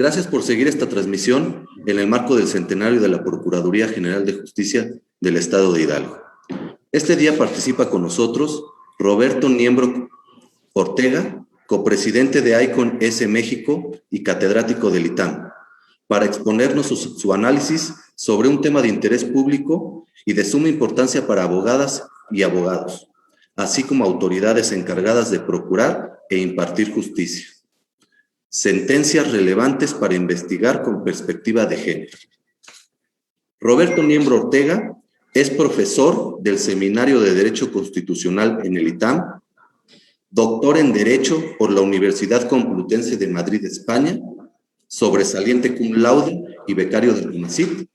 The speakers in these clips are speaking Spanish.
Gracias por seguir esta transmisión en el marco del centenario de la Procuraduría General de Justicia del Estado de Hidalgo. Este día participa con nosotros Roberto Niembro Ortega, copresidente de ICON S México y catedrático del ITAM, para exponernos su análisis sobre un tema de interés público y de suma importancia para abogadas y abogados, así como autoridades encargadas de procurar e impartir justicia. Sentencias relevantes para investigar con perspectiva de género. Roberto Niembro Ortega es profesor del Seminario de Derecho Constitucional en el ITAM, doctor en Derecho por la Universidad Complutense de Madrid, España, sobresaliente cum laude y becario del CONACYT,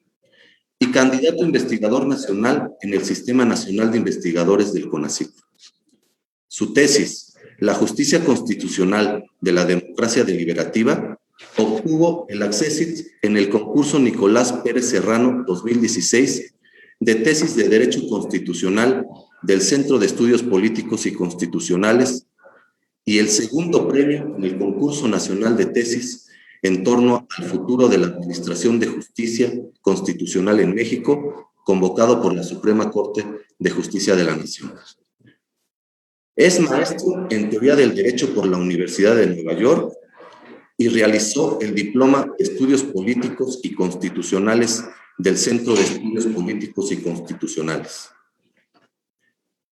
y candidato investigador nacional en el Sistema Nacional de Investigadores del CONACYT. Su tesis, La justicia constitucional de la democracia deliberativa, obtuvo el accésit en el concurso Nicolás Pérez Serrano 2016 de tesis de Derecho Constitucional del Centro de Estudios Políticos y Constitucionales y el segundo premio en el concurso nacional de tesis en torno al futuro de la Administración de Justicia Constitucional en México, convocado por la Suprema Corte de Justicia de la Nación. Es maestro en Teoría del Derecho por la Universidad de Nueva York y realizó el Diploma de Estudios Políticos y Constitucionales del Centro de Estudios Políticos y Constitucionales.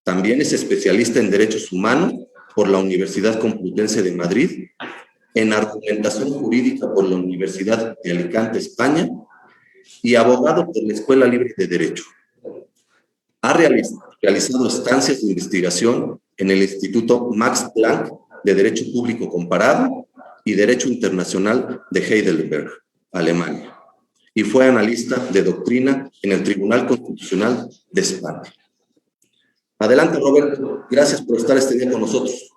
También es especialista en Derechos Humanos por la Universidad Complutense de Madrid, en Argumentación Jurídica por la Universidad de Alicante, España, y abogado por la Escuela Libre de Derecho. Ha realizado estancias de investigación en el Instituto Max Planck de Derecho Público Comparado y Derecho Internacional de Heidelberg, Alemania, y fue analista de doctrina en el Tribunal Constitucional de España. Adelante, Roberto. Gracias por estar este día con nosotros.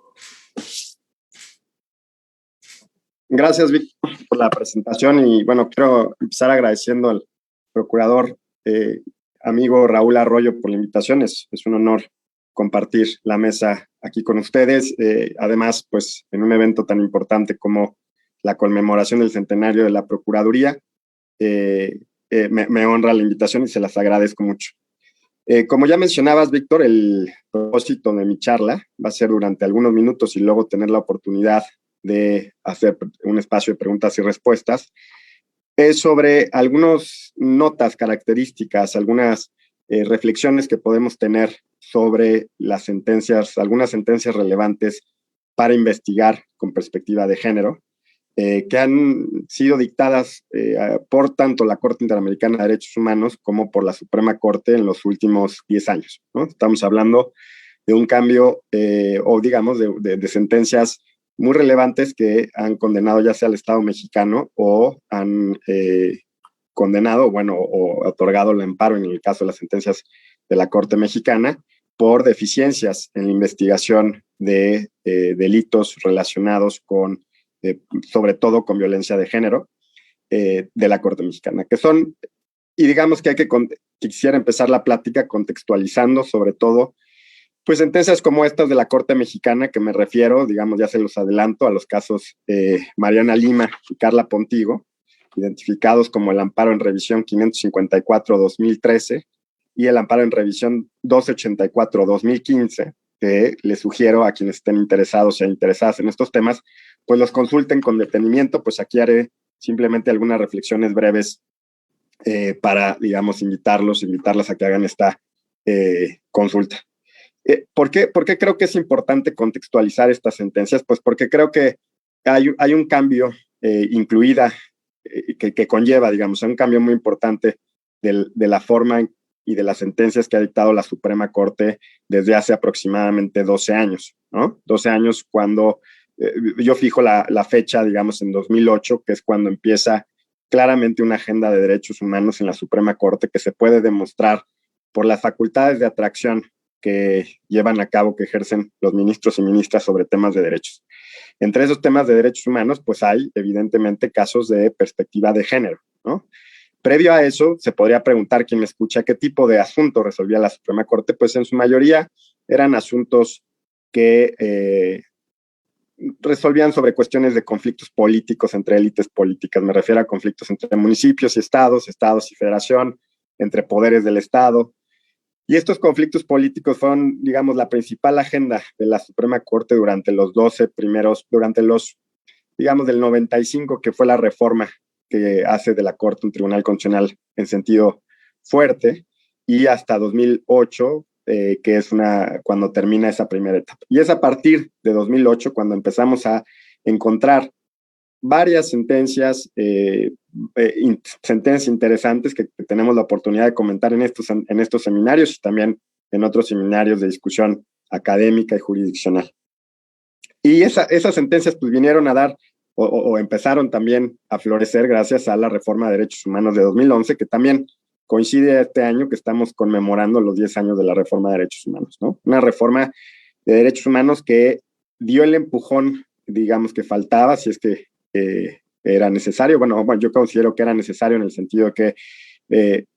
Gracias, Víctor, por la presentación y, bueno, quiero empezar agradeciendo al procurador, amigo Raúl Arroyo, por la invitación. Es un honor compartir la mesa aquí con ustedes. Además, pues, en un evento tan importante como la conmemoración del centenario de la Procuraduría, me honra la invitación y se las agradezco mucho. Como ya mencionabas, Víctor, el propósito de mi charla va a ser durante algunos minutos y luego tener la oportunidad de hacer un espacio de preguntas y respuestas, es sobre algunas notas, características, algunas reflexiones que podemos tener sobre las sentencias, algunas sentencias relevantes para investigar con perspectiva de género, que han sido dictadas por tanto la Corte Interamericana de Derechos Humanos como por la Suprema Corte en los últimos 10 años, ¿no? Estamos hablando de un cambio, o digamos, de sentencias muy relevantes que han condenado ya sea al Estado mexicano o han condenado, bueno, o otorgado el amparo en el caso de las sentencias de la Corte Mexicana por deficiencias en la investigación de delitos relacionados con, sobre todo con violencia de género, de la Corte Mexicana, que son, y digamos que quisiera empezar la plática contextualizando sobre todo pues sentencias como estas de la Corte Mexicana, que me refiero, digamos, ya se los adelanto, a los casos Mariana Lima y Carla Pontigo, identificados como el amparo en revisión 554-2013 y el amparo en revisión 1284-2015, que les sugiero a quienes estén interesados e interesadas en estos temas, pues los consulten con detenimiento. Pues aquí haré simplemente algunas reflexiones breves para, digamos, invitarlas a que hagan esta consulta. ¿Por qué creo que es importante contextualizar estas sentencias? Pues porque creo que hay un cambio incluida que conlleva, digamos, un cambio muy importante de la forma y de las sentencias que ha dictado la Suprema Corte desde hace aproximadamente 12 años, ¿no? 12 años cuando yo fijo la fecha, digamos, en 2008, que es cuando empieza claramente una agenda de derechos humanos en la Suprema Corte que se puede demostrar por las facultades de atracción que llevan a cabo, que ejercen los ministros y ministras sobre temas de derechos. Entre esos temas de derechos humanos, pues hay evidentemente casos de perspectiva de género, ¿no? Previo a eso, se podría preguntar quien me escucha qué tipo de asuntos resolvía la Suprema Corte. Pues en su mayoría eran asuntos que resolvían sobre cuestiones de conflictos políticos entre élites políticas. Me refiero a conflictos entre municipios y estados, estados y federación, entre poderes del Estado. Y estos conflictos políticos fueron, digamos, la principal agenda de la Suprema Corte durante los 12 primeros, durante los, digamos, del 95, que fue la reforma que hace de la Corte un tribunal constitucional en sentido fuerte, y hasta 2008, que es cuando termina esa primera etapa. Y es a partir de 2008 cuando empezamos a encontrar varias sentencias, sentencias interesantes que tenemos la oportunidad de comentar en estos seminarios y también en otros seminarios de discusión académica y jurisdiccional. Y esas sentencias pues vinieron a dar o empezaron también a florecer gracias a la reforma de derechos humanos de 2011, que también coincide este año que estamos conmemorando los 10 años de la reforma de derechos humanos, ¿no? Una reforma de derechos humanos que dio el empujón, digamos, que faltaba, si es que era necesario. Bueno, yo considero que era necesario en el sentido que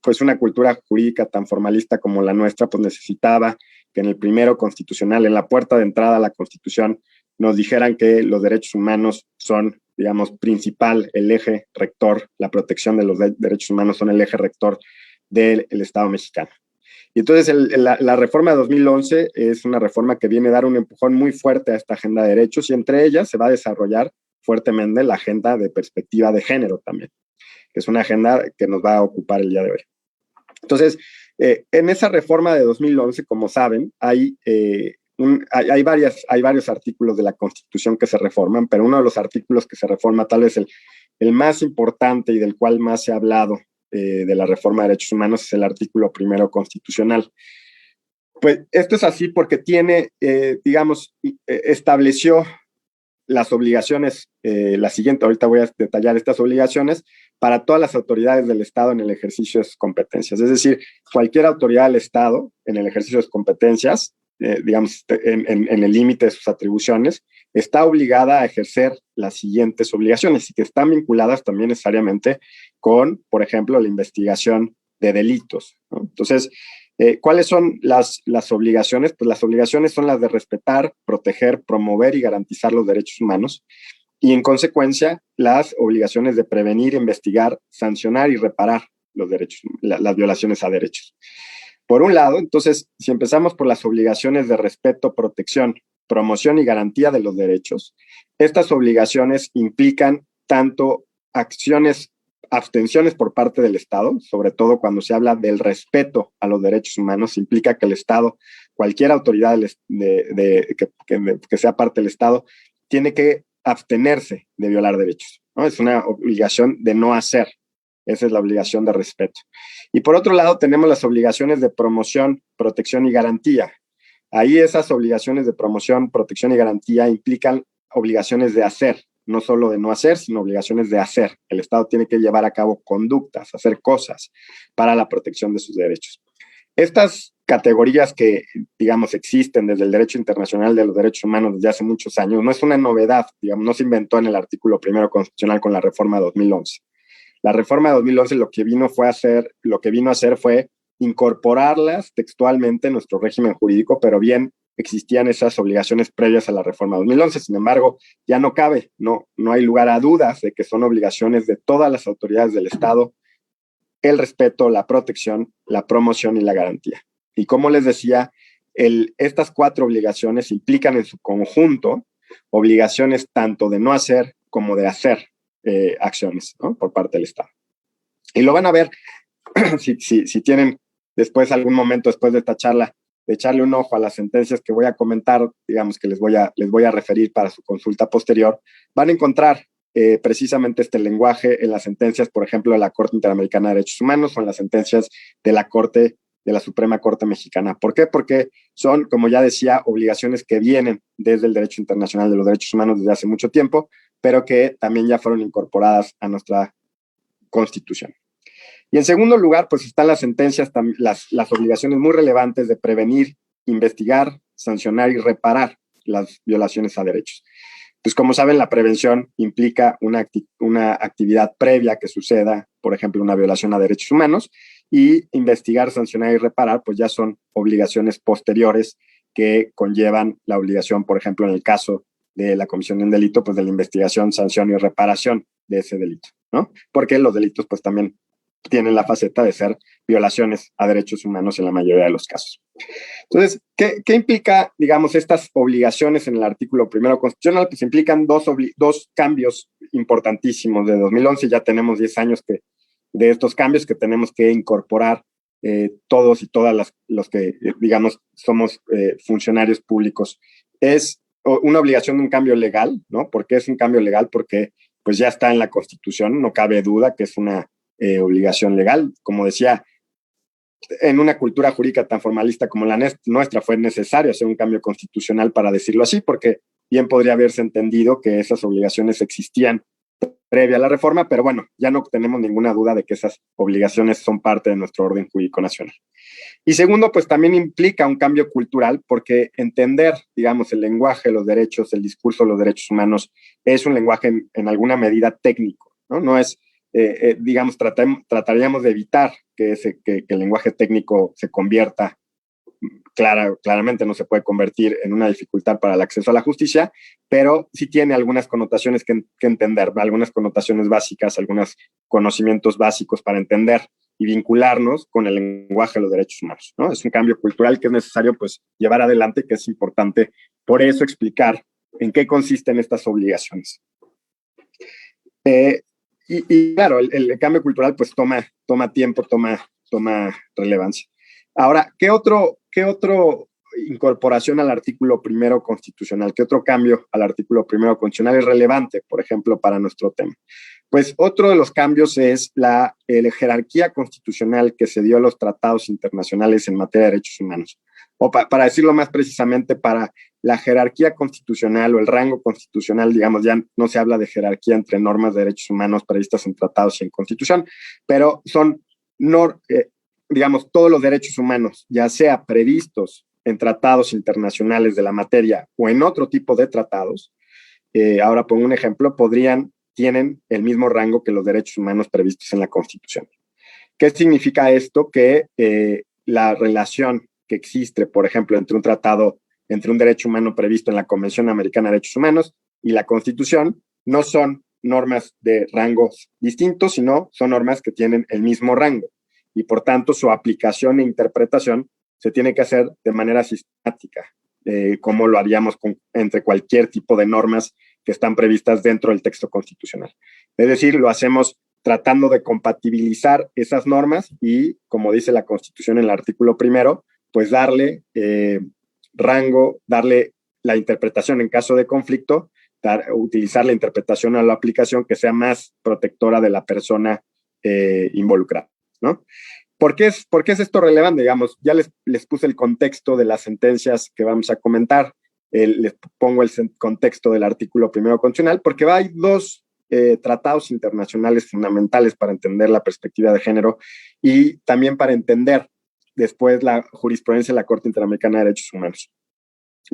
pues una cultura jurídica tan formalista como la nuestra pues necesitaba que en el primero constitucional, en la puerta de entrada a la Constitución, nos dijeran que los derechos humanos son, digamos, principal, el eje rector, la protección de los derechos humanos son el eje rector del Estado mexicano. Y entonces la reforma de 2011 es una reforma que viene a dar un empujón muy fuerte a esta agenda de derechos, y entre ellas se va a desarrollar fuertemente la agenda de perspectiva de género también, que es una agenda que nos va a ocupar el día de hoy. Entonces, en esa reforma de 2011, como saben, hay varios artículos de la Constitución que se reforman, pero uno de los artículos que se reforma, tal vez el más importante y del cual más se ha hablado de la reforma de derechos humanos, es el artículo primero constitucional. Pues esto es así porque tiene, estableció las obligaciones, la siguiente, ahorita voy a detallar estas obligaciones, para todas las autoridades del Estado en el ejercicio de sus competencias. Es decir, cualquier autoridad del Estado en el ejercicio de sus competencias, en el límite de sus atribuciones, está obligada a ejercer las siguientes obligaciones y que están vinculadas también necesariamente con, por ejemplo, la investigación de delitos, ¿no? Entonces, ¿cuáles son las obligaciones? Pues las obligaciones son las de respetar, proteger, promover y garantizar los derechos humanos, y en consecuencia las obligaciones de prevenir, investigar, sancionar y reparar los derechos, las violaciones a derechos. Por un lado, entonces, si empezamos por las obligaciones de respeto, protección, promoción y garantía de los derechos, estas obligaciones implican tanto abstenciones por parte del Estado, sobre todo cuando se habla del respeto a los derechos humanos, implica que el Estado, cualquier autoridad que sea parte del Estado, tiene que abstenerse de violar derechos, ¿no? Es una obligación de no hacer. Esa es la obligación de respeto. Y por otro lado, tenemos las obligaciones de promoción, protección y garantía. Ahí esas obligaciones de promoción, protección y garantía implican obligaciones de hacer, no solo de no hacer, sino obligaciones de hacer. El Estado tiene que llevar a cabo conductas, hacer cosas para la protección de sus derechos. Estas categorías que, digamos, existen desde el derecho internacional de los derechos humanos desde hace muchos años, no es una novedad, digamos, no se inventó en el artículo primero constitucional con la reforma de 2011. La reforma de 2011 lo que vino a hacer fue incorporarlas textualmente en nuestro régimen jurídico, pero bien existían esas obligaciones previas a la reforma de 2011. Sin embargo, ya no cabe, no hay lugar a dudas de que son obligaciones de todas las autoridades del Estado el respeto, la protección, la promoción y la garantía. Y como les decía, estas 4 obligaciones implican en su conjunto obligaciones tanto de no hacer como de hacer acciones, ¿no? Por parte del Estado. Y lo van a ver si tienen después algún momento después de esta charla de echarle un ojo a las sentencias que voy a comentar, digamos que les voy a referir para su consulta posterior, van a encontrar precisamente este lenguaje en las sentencias, por ejemplo, de la Corte Interamericana de Derechos Humanos o en las sentencias de la Suprema Corte Mexicana. ¿Por qué? Porque son, como ya decía, obligaciones que vienen desde el derecho internacional de los derechos humanos desde hace mucho tiempo, pero que también ya fueron incorporadas a nuestra Constitución. Y en segundo lugar, pues están las sentencias, las obligaciones muy relevantes de prevenir, investigar, sancionar y reparar las violaciones a derechos. Pues como saben, la prevención implica una actividad previa que suceda, por ejemplo, una violación a derechos humanos, y investigar, sancionar y reparar, pues ya son obligaciones posteriores que conllevan la obligación, por ejemplo, en el caso de la comisión de un delito, pues de la investigación, sanción y reparación de ese delito, ¿no? Porque los delitos pues también tienen la faceta de ser violaciones a derechos humanos en la mayoría de los casos. Entonces, ¿qué implica, digamos, estas obligaciones en el artículo primero constitucional? Pues implican dos cambios importantísimos. De 2011 ya tenemos 10 años de estos cambios que tenemos que incorporar todos y todas los que, digamos, somos funcionarios públicos. Es una obligación de un cambio legal, ¿no? ¿Por qué es un cambio legal? Porque pues ya está en la Constitución, no cabe duda que es una obligación legal. Como decía, en una cultura jurídica tan formalista como la nuestra fue necesario hacer un cambio constitucional para decirlo así, porque bien podría haberse entendido que esas obligaciones existían previa a la reforma, pero bueno, ya no tenemos ninguna duda de que esas obligaciones son parte de nuestro orden jurídico nacional. Y segundo, pues también implica un cambio cultural, porque entender, digamos, el lenguaje, los derechos, el discurso de los derechos humanos es un lenguaje en alguna medida técnico, ¿no? No es, digamos, trataríamos de evitar que el lenguaje técnico se convierta, claramente no se puede convertir en una dificultad para el acceso a la justicia, pero sí tiene algunas connotaciones que entender, algunas connotaciones básicas, algunos conocimientos básicos para entender y vincularnos con el lenguaje de los derechos humanos, ¿no? Es un cambio cultural que es necesario pues llevar adelante, que es importante por eso explicar en qué consisten estas obligaciones. Y claro, el cambio cultural pues toma tiempo, toma relevancia. Ahora, ¿qué otro incorporación al artículo primero constitucional? ¿Qué otro cambio al artículo primero constitucional es relevante, por ejemplo, para nuestro tema? Pues otro de los cambios es la jerarquía constitucional que se dio a los tratados internacionales en materia de derechos humanos. O para decirlo más precisamente, para la jerarquía constitucional o el rango constitucional, digamos, ya no se habla de jerarquía entre normas de derechos humanos previstas en tratados y en constitución, pero son, digamos, todos los derechos humanos, ya sea previstos en tratados internacionales de la materia o en otro tipo de tratados, ahora pongo un ejemplo, tienen el mismo rango que los derechos humanos previstos en la Constitución. ¿Qué significa esto? Que la relación que existe, por ejemplo, entre un derecho humano previsto en la Convención Americana de Derechos Humanos y la Constitución, no son normas de rangos distintos, sino son normas que tienen el mismo rango. Y por tanto, su aplicación e interpretación se tiene que hacer de manera sistemática, como lo haríamos entre cualquier tipo de normas que están previstas dentro del texto constitucional. Es decir, lo hacemos tratando de compatibilizar esas normas y, como dice la Constitución en el artículo primero, pues darle rango, darle la interpretación en caso de conflicto, utilizar la interpretación o la aplicación que sea más protectora de la persona involucrada, ¿no? ¿Por qué es esto relevante? Digamos, ya les puse el contexto de las sentencias que vamos a comentar. Les pongo el contexto del artículo primero constitucional, porque hay dos tratados internacionales fundamentales para entender la perspectiva de género y también para entender después la jurisprudencia de la Corte Interamericana de Derechos Humanos.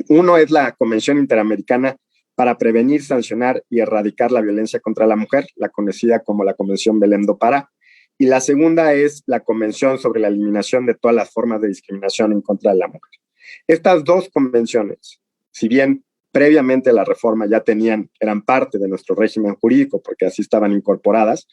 Uno es la Convención Interamericana para prevenir, sancionar y erradicar la violencia contra la mujer, la conocida como la Convención Belém do Pará. Y la segunda es la Convención sobre la eliminación de todas las formas de discriminación en contra de la mujer. Estas dos convenciones, si bien previamente la reforma ya eran parte de nuestro régimen jurídico, porque así estaban incorporadas,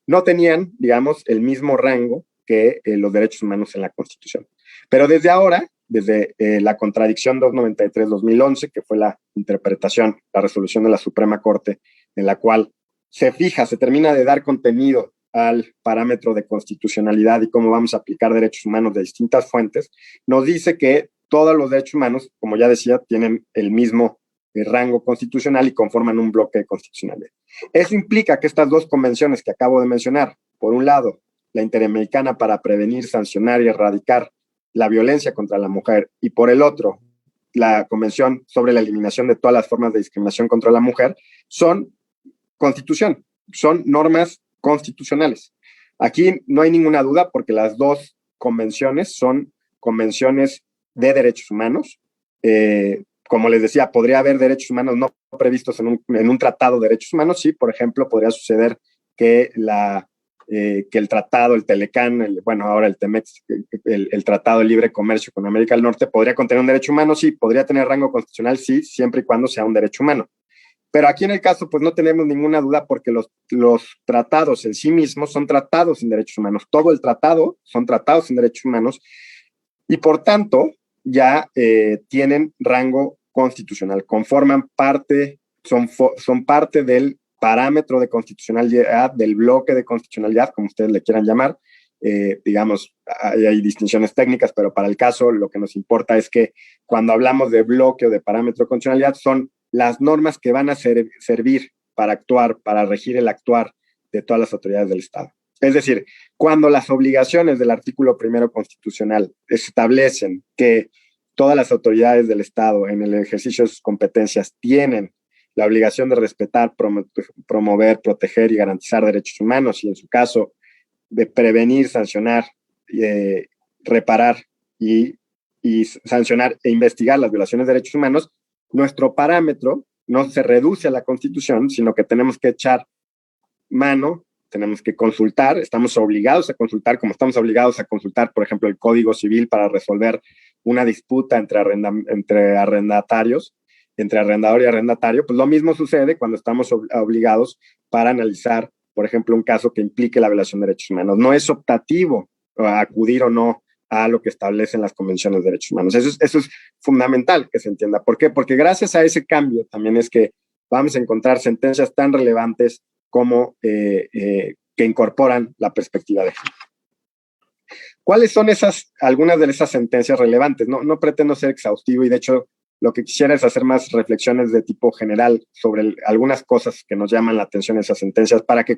no tenían, digamos, el mismo rango que los derechos humanos en la Constitución. Pero desde ahora, desde la contradicción 293-2011, que fue la interpretación, la resolución de la Suprema Corte, en la cual se termina de dar contenido al parámetro de constitucionalidad y cómo vamos a aplicar derechos humanos de distintas fuentes, nos dice que todos los derechos humanos, como ya decía, tienen el mismo rango constitucional y conforman un bloque de constitucionalidad. Eso implica que estas dos convenciones que acabo de mencionar, por un lado, la Interamericana para prevenir, sancionar y erradicar la violencia contra la mujer, y por el otro, la Convención sobre la eliminación de todas las formas de discriminación contra la mujer, son constitución, son normas constitucionales. Aquí no hay ninguna duda porque las dos convenciones son convenciones de derechos humanos. Como les decía, podría haber derechos humanos no previstos en un tratado de derechos humanos. Sí, por ejemplo, podría suceder que el tratado, el Telecán, ahora el Temex, el Tratado de Libre Comercio con América del Norte, podría contener un derecho humano. Sí, podría tener rango constitucional, sí, siempre y cuando sea un derecho humano. Pero aquí en el caso, pues no tenemos ninguna duda porque los tratados en sí mismos son tratados en derechos humanos. Todo el tratado son tratados en derechos humanos y por tanto ya tienen rango constitucional, conforman parte, son parte del parámetro de constitucionalidad, del bloque de constitucionalidad, como ustedes le quieran llamar. Digamos, hay distinciones técnicas, pero para el caso lo que nos importa es que cuando hablamos de bloque o de parámetro de constitucionalidad son las normas que van a servir para actuar, para regir el actuar de todas las autoridades del Estado. Es decir, cuando las obligaciones del artículo primero constitucional establecen que todas las autoridades del Estado en el ejercicio de sus competencias tienen la obligación de respetar, promover, proteger y garantizar derechos humanos y en su caso de prevenir, sancionar, reparar y sancionar e investigar las violaciones de derechos humanos, nuestro parámetro no se reduce a la Constitución, sino que tenemos que echar mano, tenemos que consultar, estamos obligados a consultar, como estamos obligados a consultar, por ejemplo, el Código Civil para resolver una disputa entre arrendatarios, entre arrendador y arrendatario, pues lo mismo sucede cuando estamos obligados para analizar, por ejemplo, un caso que implique la violación de derechos humanos. No es optativo acudir o no a lo que establecen las convenciones de derechos humanos. Eso es fundamental que se entienda. ¿Por qué? Porque gracias a ese cambio también es que vamos a encontrar sentencias tan relevantes como que incorporan la perspectiva de género. ¿Cuáles son algunas de esas sentencias relevantes? No pretendo ser exhaustivo y de hecho lo que quisiera es hacer más reflexiones de tipo general sobre algunas cosas que nos llaman la atención en esas sentencias para que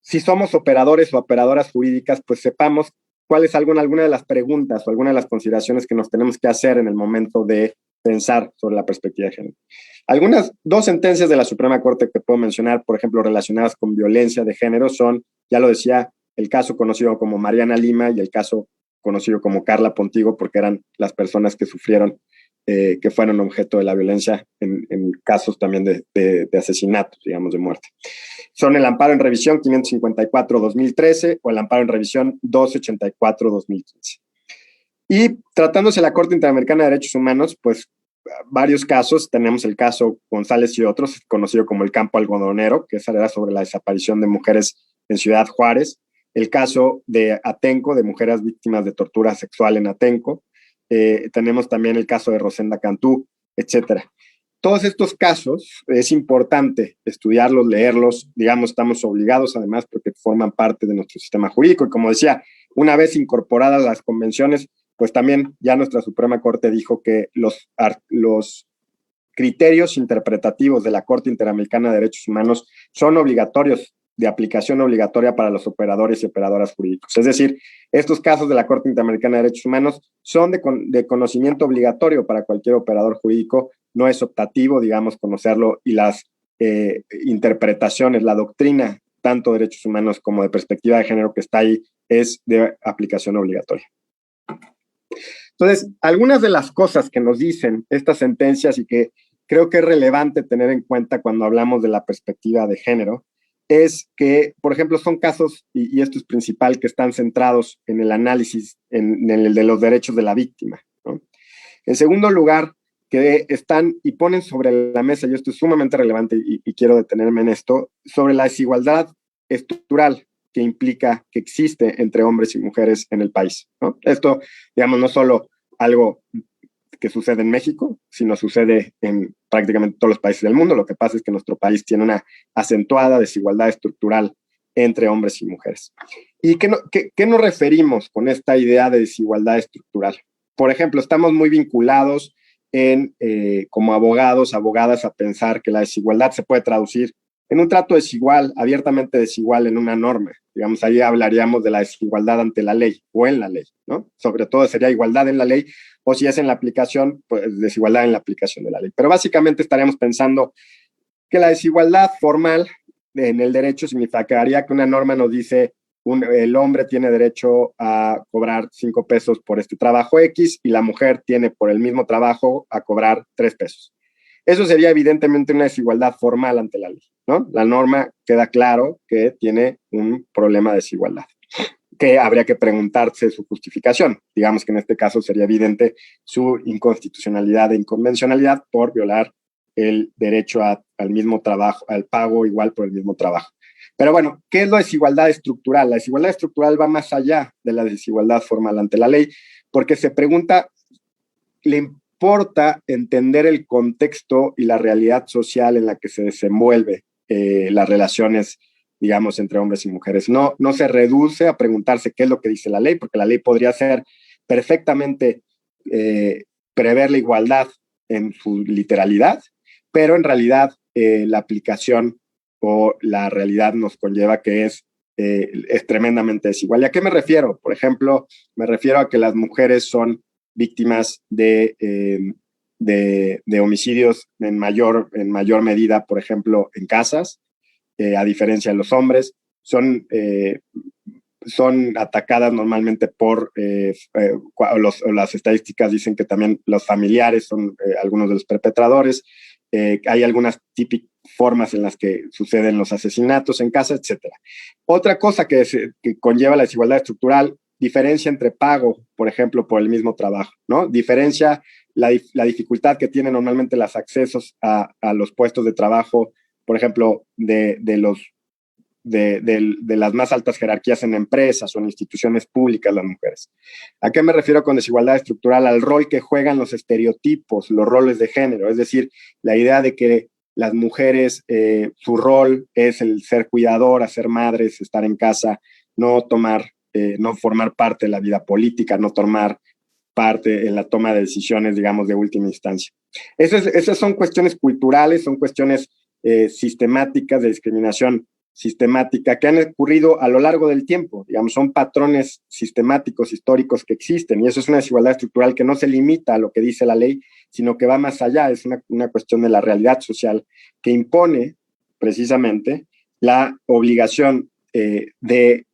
si somos operadores o operadoras jurídicas, pues sepamos cuál es alguna de las preguntas o alguna de las consideraciones que nos tenemos que hacer en el momento de pensar sobre la perspectiva de género. Dos sentencias de la Suprema Corte que puedo mencionar, por ejemplo, relacionadas con violencia de género son, ya lo decía, el caso conocido como Mariana Lima y el caso conocido como Carla Pontigo, porque eran las personas que sufrieron, que fueron objeto de la violencia en casos también de asesinatos, digamos, de muerte. Son el amparo en revisión 554-2013 o el amparo en revisión 1284-2015. Y tratándose de la Corte Interamericana de Derechos Humanos, pues varios casos, tenemos el caso González y otros, conocido como el campo algodonero, que era sobre la desaparición de mujeres en Ciudad Juárez, el caso de Atenco, de mujeres víctimas de tortura sexual en Atenco, tenemos también el caso de Rosenda Cantú, etcétera. Todos estos casos es importante estudiarlos, leerlos, digamos, estamos obligados además porque forman parte de nuestro sistema jurídico y como decía, una vez incorporadas las convenciones, pues también ya nuestra Suprema Corte dijo que los criterios interpretativos de la Corte Interamericana de Derechos Humanos son obligatorios, de aplicación obligatoria para los operadores y operadoras jurídicos. Es decir, estos casos de la Corte Interamericana de Derechos Humanos son de conocimiento obligatorio para cualquier operador jurídico, no es optativo, digamos, conocerlo y las interpretaciones, la doctrina, tanto de derechos humanos como de perspectiva de género que está ahí, es de aplicación obligatoria. Entonces, algunas de las cosas que nos dicen estas sentencias y que creo que es relevante tener en cuenta cuando hablamos de la perspectiva de género, es que, por ejemplo, son casos, y esto es principal, que están centrados en el análisis en el de los derechos de la víctima, ¿no? En segundo lugar, que están y ponen sobre la mesa, y esto es sumamente relevante y quiero detenerme en esto, sobre la desigualdad estructural que implica que existe entre hombres y mujeres en el país, ¿no? Esto, digamos, no solo algo que sucede en México, sino sucede en prácticamente todos los países del mundo. Lo que pasa es que nuestro país tiene una acentuada desigualdad estructural entre hombres y mujeres. ¿Y qué nos referimos con esta idea de desigualdad estructural? Por ejemplo, estamos muy vinculados como abogados, abogadas, a pensar que la desigualdad se puede traducir en un trato desigual, abiertamente desigual en una norma. Digamos, ahí hablaríamos de la desigualdad ante la ley o en la ley, ¿no? Sobre todo sería igualdad en la ley, o si es en la aplicación, pues desigualdad en la aplicación de la ley. Pero básicamente estaríamos pensando que la desigualdad formal en el derecho significaría que una norma nos dice el hombre tiene derecho a cobrar 5 pesos por este trabajo X y la mujer tiene por el mismo trabajo a cobrar 3 pesos. Eso sería evidentemente una desigualdad formal ante la ley, ¿no? La norma queda claro que tiene un problema de desigualdad, que habría que preguntarse su justificación. Digamos que en este caso sería evidente su inconstitucionalidad e inconvencionalidad por violar el derecho al mismo trabajo, al pago igual por el mismo trabajo. Pero bueno, ¿qué es la desigualdad estructural? La desigualdad estructural va más allá de la desigualdad formal ante la ley, porque se pregunta, ¿le importa entender el contexto y la realidad social en la que se desenvuelve las relaciones, digamos, entre hombres y mujeres? No se reduce a preguntarse qué es lo que dice la ley, porque la ley podría ser perfectamente prever la igualdad en su literalidad, pero en realidad la aplicación o la realidad nos conlleva que es tremendamente desigual. ¿Y a qué me refiero? Por ejemplo, me refiero a que las mujeres son víctimas de homicidios en mayor medida, por ejemplo, en casas, a diferencia de los hombres. Son atacadas normalmente por, las estadísticas dicen que también los familiares son algunos de los perpetradores. Hay algunas típicas formas en las que suceden los asesinatos en casa, etc. Otra cosa que conlleva la desigualdad estructural, diferencia entre pago, por ejemplo, por el mismo trabajo, ¿no? Diferencia la dificultad que tienen normalmente los accesos a los puestos de trabajo, por ejemplo, de las más altas jerarquías en empresas o en instituciones públicas, las mujeres. ¿A qué me refiero con desigualdad estructural? Al rol que juegan los estereotipos, los roles de género, es decir, la idea de que las mujeres, su rol es el ser cuidadora, ser madres, estar en casa, no formar parte de la vida política, no tomar parte en la toma de decisiones, digamos, de última instancia. Esas son cuestiones culturales, son cuestiones sistemáticas de discriminación sistemática que han ocurrido a lo largo del tiempo, digamos, son patrones sistemáticos, históricos que existen, y eso es una desigualdad estructural que no se limita a lo que dice la ley, sino que va más allá, es una cuestión de la realidad social que impone precisamente la obligación de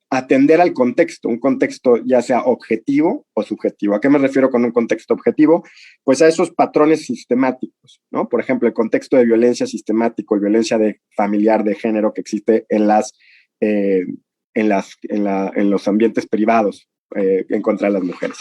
atender al contexto, un contexto ya sea objetivo o subjetivo. ¿A qué me refiero con un contexto objetivo? Pues a esos patrones sistemáticos, ¿no? Por ejemplo, el contexto de violencia sistemático, violencia familiar de género que existe en los ambientes privados en contra de las mujeres.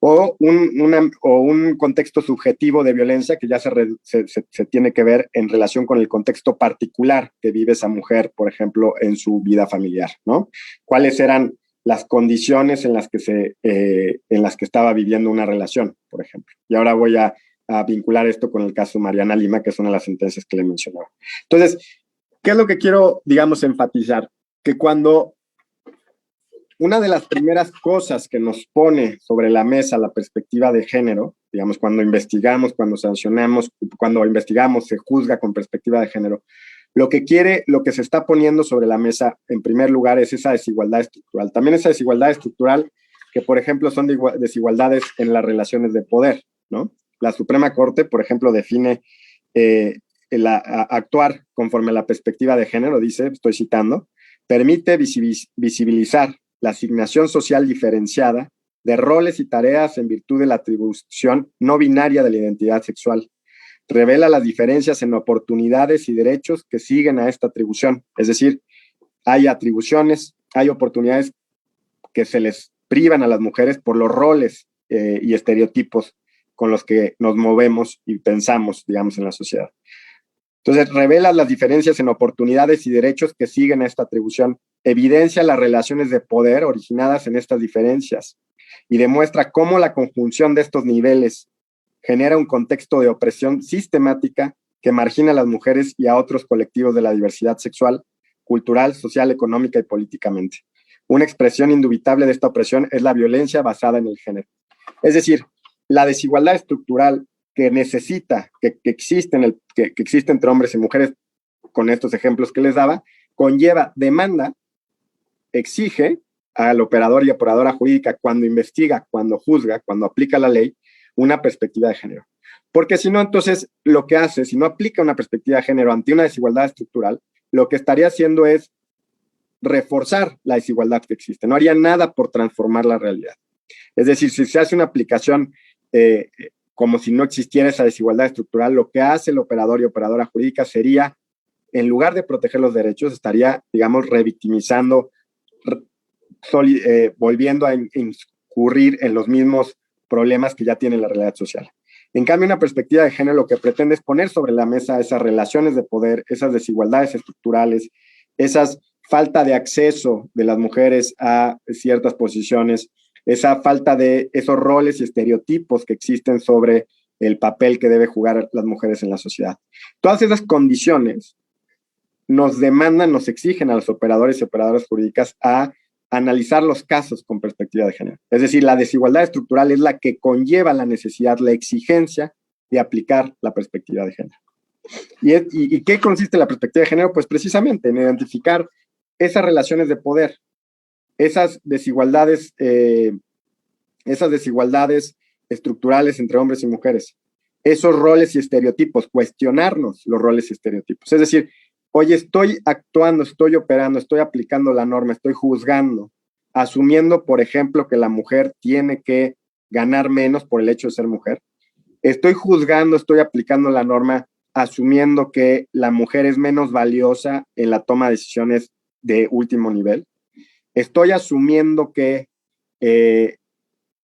O un contexto subjetivo de violencia que ya se tiene que ver en relación con el contexto particular que vive esa mujer, por ejemplo, en su vida familiar, ¿no? ¿Cuáles eran las condiciones en las que estaba viviendo una relación, por ejemplo? Y ahora voy a vincular esto con el caso Mariana Lima, que es una de las sentencias que le mencionaba. Entonces, ¿qué es lo que quiero, digamos, enfatizar? Que cuando una de las primeras cosas que nos pone sobre la mesa la perspectiva de género, digamos, cuando investigamos, cuando sancionamos, cuando investigamos, se juzga con perspectiva de género, lo que se está poniendo sobre la mesa, en primer lugar, es esa desigualdad estructural. También esa desigualdad estructural que, por ejemplo, son desigualdades en las relaciones de poder, ¿no? La Suprema Corte, por ejemplo, define actuar conforme a la perspectiva de género, dice, estoy citando, permite visibilizar la asignación social diferenciada de roles y tareas en virtud de la atribución no binaria de la identidad sexual. Revela las diferencias en oportunidades y derechos que siguen a esta atribución. Es decir, hay atribuciones, hay oportunidades que se les privan a las mujeres por los roles y estereotipos con los que nos movemos y pensamos, digamos, en la sociedad. Entonces, revela las diferencias en oportunidades y derechos que siguen a esta atribución, evidencia las relaciones de poder originadas en estas diferencias y demuestra cómo la conjunción de estos niveles genera un contexto de opresión sistemática que margina a las mujeres y a otros colectivos de la diversidad sexual, cultural, social, económica y políticamente. Una expresión indubitable de esta opresión es la violencia basada en el género. Es decir, la desigualdad estructural que necesita, que existe entre hombres y mujeres, con estos ejemplos que les daba, conlleva, demanda, exige al operador y operadora jurídica cuando investiga, cuando juzga, cuando aplica la ley, una perspectiva de género. Porque si no, entonces, lo que hace, si no aplica una perspectiva de género ante una desigualdad estructural, lo que estaría haciendo es reforzar la desigualdad que existe. No haría nada por transformar la realidad. Es decir, si se hace una aplicación como si no existiera esa desigualdad estructural, lo que hace el operador y operadora jurídica sería, en lugar de proteger los derechos, estaría, digamos, revictimizando, volviendo a incurrir en los mismos problemas que ya tiene la realidad social. En cambio, una perspectiva de género lo que pretende es poner sobre la mesa esas relaciones de poder, esas desigualdades estructurales, esas falta de acceso de las mujeres a ciertas posiciones, esa falta de esos roles y estereotipos que existen sobre el papel que debe jugar las mujeres en la sociedad. Todas esas condiciones nos demandan, nos exigen a los operadores y operadoras jurídicas a analizar los casos con perspectiva de género. Es decir, la desigualdad estructural es la que conlleva la necesidad, la exigencia de aplicar la perspectiva de género. ¿Y qué consiste la perspectiva de género? Pues precisamente en identificar esas relaciones de poder, esas desigualdades estructurales entre hombres y mujeres, esos roles y estereotipos, cuestionarnos los roles y estereotipos. Es decir, oye, estoy actuando, estoy operando, estoy aplicando la norma, estoy juzgando, asumiendo, por ejemplo, que la mujer tiene que ganar menos por el hecho de ser mujer. Estoy juzgando, estoy aplicando la norma, asumiendo que la mujer es menos valiosa en la toma de decisiones de último nivel. Estoy asumiendo que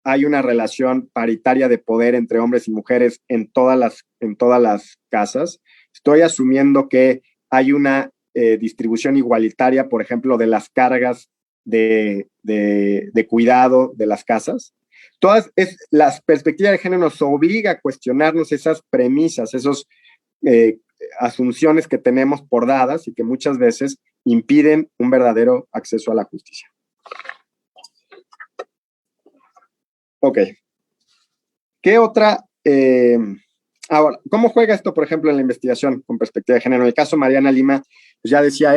hay una relación paritaria de poder entre hombres y mujeres en todas las casas. Estoy asumiendo que hay una distribución igualitaria, por ejemplo, de las cargas de cuidado de las casas. Las perspectivas de género nos obliga a cuestionarnos esas premisas, esas asunciones que tenemos por dadas y que muchas veces impiden un verdadero acceso a la justicia. Ok. ¿Qué otra? Ahora, ¿cómo juega esto, por ejemplo, en la investigación con perspectiva de género? En el caso Mariana Lima, pues ya decía,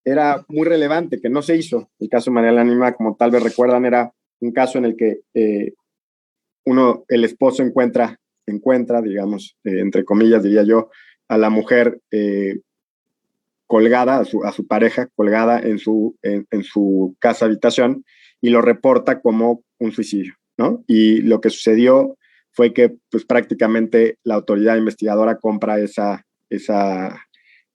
era muy relevante que no se hizo. El caso Mariana Lima, como tal vez recuerdan, era un caso en el que el esposo encuentra, digamos, entre comillas, diría yo, a la mujer colgada, a su pareja colgada en su casa habitación y lo reporta como un suicidio, ¿no? Y lo que sucedió fue que pues prácticamente la autoridad investigadora compra esa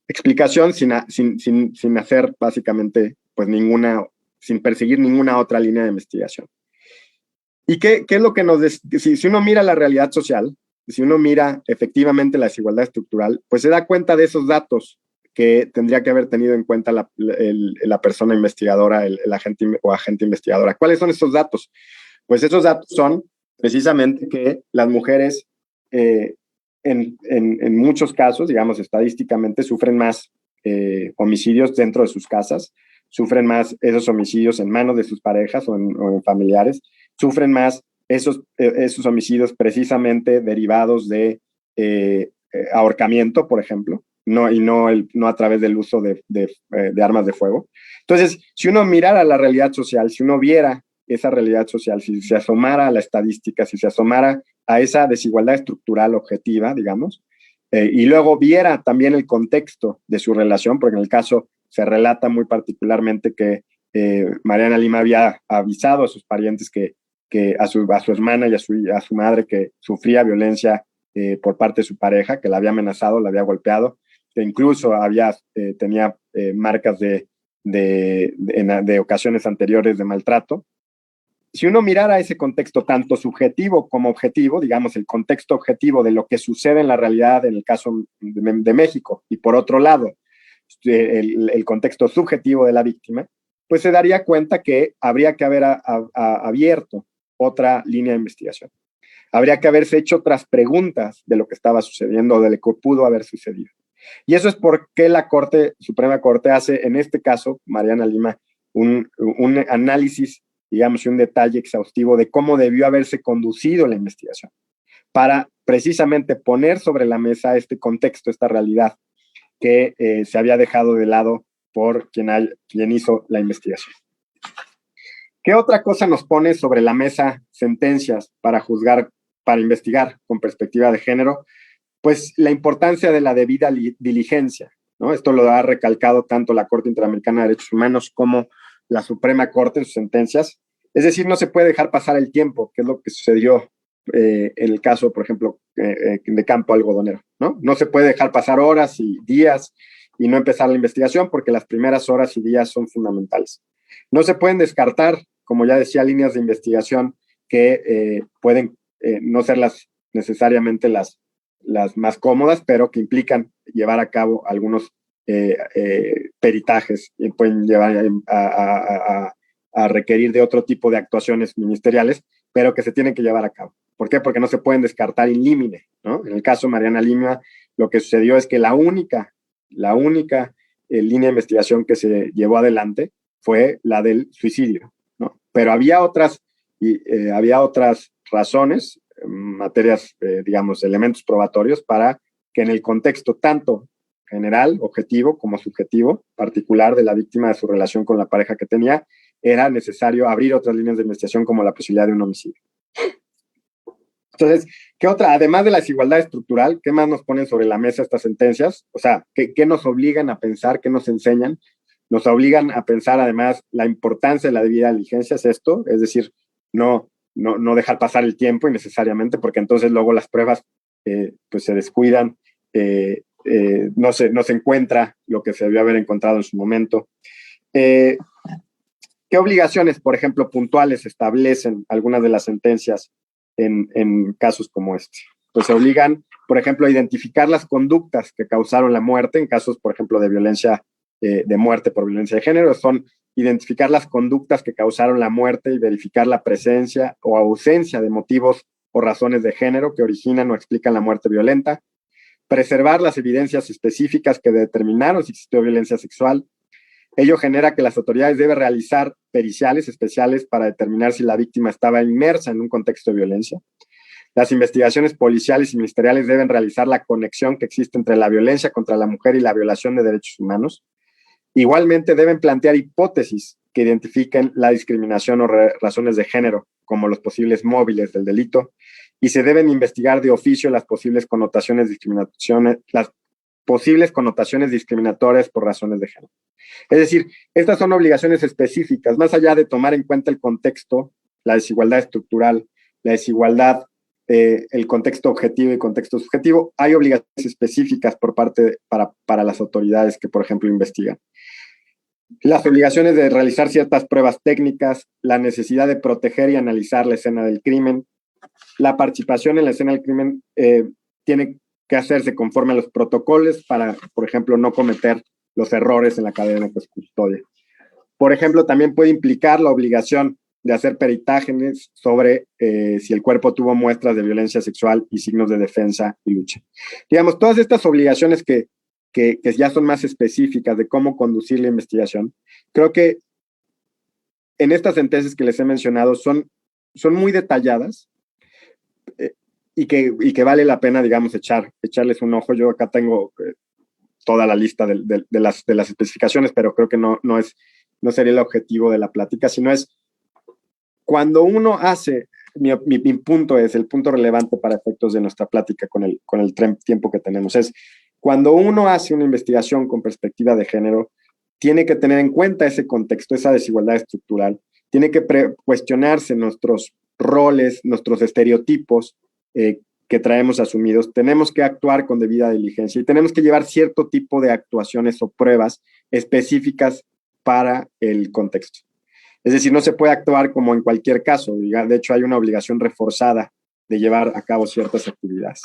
explicación sin hacer básicamente pues sin perseguir ninguna otra línea de investigación. ¿Y qué es lo que si uno mira la realidad social, si uno mira efectivamente la desigualdad estructural, pues se da cuenta de esos datos que tendría que haber tenido en cuenta la persona investigadora, el agente o agente investigadora. ¿Cuáles son esos datos? Pues esos datos son precisamente que las mujeres en muchos casos, digamos estadísticamente, sufren más homicidios dentro de sus casas, sufren más esos homicidios en manos de sus parejas o en familiares, sufren más esos homicidios precisamente derivados de ahorcamiento, por ejemplo, no a través del uso de armas de fuego. Entonces, si uno mirara la realidad social, si uno viera esa realidad social, si se asomara a la estadística, si se asomara a esa desigualdad estructural objetiva, digamos, y luego viera también el contexto de su relación, porque en el caso se relata muy particularmente que Mariana Lima había avisado a sus parientes que a su hermana y a su madre que sufría violencia por parte de su pareja, que la había amenazado, la había golpeado, que incluso tenía marcas de ocasiones anteriores de maltrato. Si uno mirara ese contexto tanto subjetivo como objetivo, digamos el contexto objetivo de lo que sucede en la realidad en el caso de México, y por otro lado el contexto subjetivo de la víctima, pues se daría cuenta que habría que haber abierto otra línea de investigación. Habría que haberse hecho otras preguntas de lo que estaba sucediendo o de lo que pudo haber sucedido. Y eso es porque la Suprema Corte hace, en este caso, Mariana Lima, un análisis, digamos, y un detalle exhaustivo de cómo debió haberse conducido la investigación, para precisamente poner sobre la mesa este contexto, esta realidad que se había dejado de lado por quien hizo la investigación. ¿Qué otra cosa nos pone sobre la mesa sentencias para juzgar, para investigar con perspectiva de género? Pues la importancia de la debida diligencia, ¿no? Esto lo ha recalcado tanto la Corte Interamericana de Derechos Humanos como la Suprema Corte en sus sentencias. Es decir, no se puede dejar pasar el tiempo, que es lo que sucedió en el caso, por ejemplo, de Campo Algodonero, ¿no? No se puede dejar pasar horas y días y no empezar la investigación porque las primeras horas y días son fundamentales. No se pueden descartar, como ya decía, líneas de investigación que pueden no ser las necesariamente las más cómodas, pero que implican llevar a cabo algunos peritajes y pueden llevar a requerir de otro tipo de actuaciones ministeriales, pero que se tienen que llevar a cabo. ¿Por qué? Porque no se pueden descartar in limine, ¿no? En el caso de Mariana Lima, lo que sucedió es que la única línea de investigación que se llevó adelante fue la del suicidio, ¿no? Pero había otras razones, materias, digamos, elementos probatorios para que en el contexto tanto general, objetivo, como subjetivo, particular de la víctima de su relación con la pareja que tenía, era necesario abrir otras líneas de investigación como la posibilidad de un homicidio. Entonces, ¿qué otra? Además de la desigualdad estructural, ¿qué más nos ponen sobre la mesa estas sentencias? O sea, ¿qué nos obligan a pensar? ¿Qué nos enseñan? Nos obligan a pensar, además, la importancia de la debida diligencia, es esto, es decir, no dejar pasar el tiempo innecesariamente, porque entonces luego las pruebas pues se descuidan, no se encuentra lo que se debió haber encontrado en su momento. ¿Qué obligaciones, por ejemplo, puntuales establecen algunas de las sentencias en casos como este? Pues se obligan, por ejemplo, a identificar las conductas que causaron la muerte en casos, por ejemplo, de violencia, de muerte por violencia de género. Son identificar las conductas que causaron la muerte y verificar la presencia o ausencia de motivos o razones de género que originan o explican la muerte violenta. Preservar las evidencias específicas que determinaron si existió violencia sexual. Ello genera que las autoridades deben realizar periciales especiales para determinar si la víctima estaba inmersa en un contexto de violencia. Las investigaciones policiales y ministeriales deben realizar la conexión que existe entre la violencia contra la mujer y la violación de derechos humanos. Igualmente deben plantear hipótesis que identifiquen la discriminación o razones de género como los posibles móviles del delito, y se deben investigar de oficio las posibles connotaciones discriminatorias por razones de género. Es decir, estas son obligaciones específicas, más allá de tomar en cuenta el contexto, la desigualdad estructural, la desigualdad, el contexto objetivo y contexto subjetivo. Hay obligaciones específicas para las autoridades que, por ejemplo, investigan. Las obligaciones de realizar ciertas pruebas técnicas, la necesidad de proteger y analizar la escena del crimen. La participación en la escena del crimen tiene que hacerse conforme a los protocolos para, por ejemplo, no cometer los errores en la cadena de custodia. Por ejemplo, también puede implicar la obligación de hacer peritajes sobre si el cuerpo tuvo muestras de violencia sexual y signos de defensa y lucha. Digamos, todas estas obligaciones que ya son más específicas de cómo conducir la investigación, creo que en estas sentencias que les he mencionado son muy detalladas, y que vale la pena, digamos, echarles un ojo. Yo acá tengo toda la lista de las especificaciones, pero creo que no sería el objetivo de la plática, sino es cuando uno hace, mi punto es, el punto relevante para efectos de nuestra plática con el tiempo que tenemos, es cuando uno hace una investigación con perspectiva de género, tiene que tener en cuenta ese contexto, esa desigualdad estructural, tiene que cuestionarse nuestros roles, nuestros estereotipos que traemos asumidos. Tenemos que actuar con debida diligencia y tenemos que llevar cierto tipo de actuaciones o pruebas específicas para el contexto. Es decir, no se puede actuar como en cualquier caso. De hecho, hay una obligación reforzada de llevar a cabo ciertas actividades.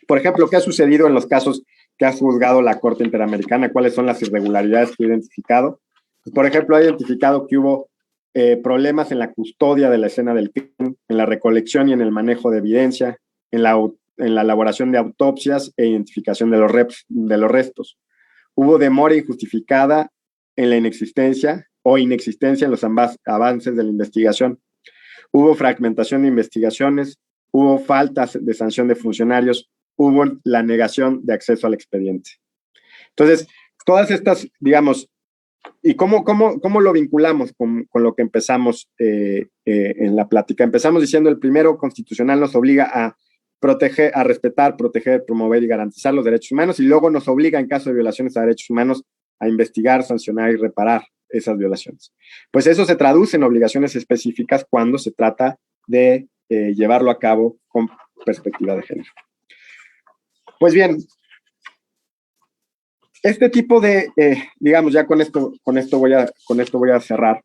Por ejemplo, ¿qué ha sucedido en los casos que ha juzgado la Corte Interamericana? ¿Cuáles son las irregularidades que ha identificado? Pues, por ejemplo, ha identificado que hubo problemas en la custodia de la escena del crimen, en la recolección y en el manejo de evidencia, en la elaboración de autopsias e identificación de los restos. Hubo demora injustificada en la inexistencia en los avances de la investigación. Hubo fragmentación de investigaciones, hubo faltas de sanción de funcionarios, hubo la negación de acceso al expediente. Entonces, todas estas, digamos, ¿y cómo lo vinculamos con lo que empezamos en la plática? Empezamos diciendo el primero constitucional nos obliga a proteger, a respetar, proteger, promover y garantizar los derechos humanos, y luego nos obliga en caso de violaciones a derechos humanos a investigar, sancionar y reparar esas violaciones. Pues eso se traduce en obligaciones específicas cuando se trata de llevarlo a cabo con perspectiva de género. Pues bien, este tipo de, digamos, ya con esto voy a cerrar.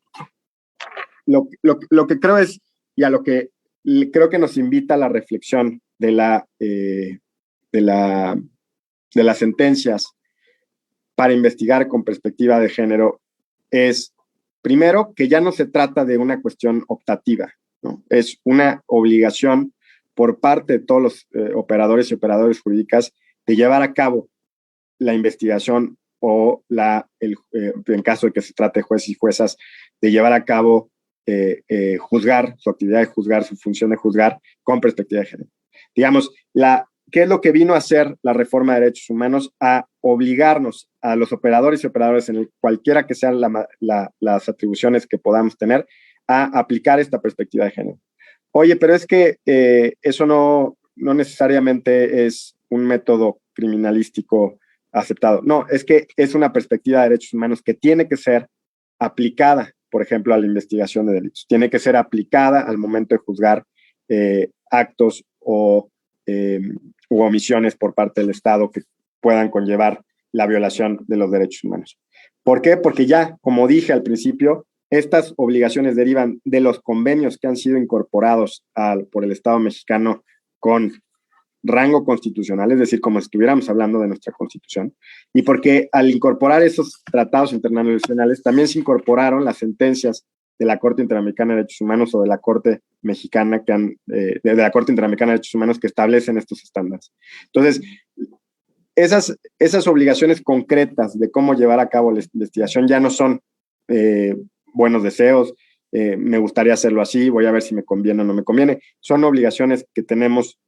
Lo que creo es, y a lo que creo que nos invita a la reflexión de las sentencias para investigar con perspectiva de género es, primero, que ya no se trata de una cuestión optativa, ¿no? Es una obligación por parte de todos los operadores y operadoras jurídicas de llevar a cabo la investigación o en caso de que se trate de jueces y juezas, de llevar a cabo juzgar, su actividad de juzgar, su función de juzgar con perspectiva de género. Digamos, ¿qué es lo que vino a hacer la reforma de derechos humanos? A obligarnos a los operadores y operadoras, en cualquiera que sean las atribuciones que podamos tener, a aplicar esta perspectiva de género. Oye, pero es que eso no necesariamente es un método criminalístico aceptado. No, es que es una perspectiva de derechos humanos que tiene que ser aplicada, por ejemplo, a la investigación de delitos. Tiene que ser aplicada al momento de juzgar actos u omisiones por parte del Estado que puedan conllevar la violación de los derechos humanos. ¿Por qué? Porque ya, como dije al principio, estas obligaciones derivan de los convenios que han sido incorporados por el Estado mexicano con rango constitucional, es decir, como si estuviéramos hablando de nuestra Constitución, y porque al incorporar esos tratados internacionales también se incorporaron las sentencias de la Corte Interamericana de Derechos Humanos o de la Corte Mexicana de la Corte Interamericana de Derechos Humanos que establecen estos estándares. Entonces, esas obligaciones concretas de cómo llevar a cabo la investigación ya no son buenos deseos, me gustaría hacerlo así, voy a ver si me conviene o no me conviene. Son obligaciones que tenemos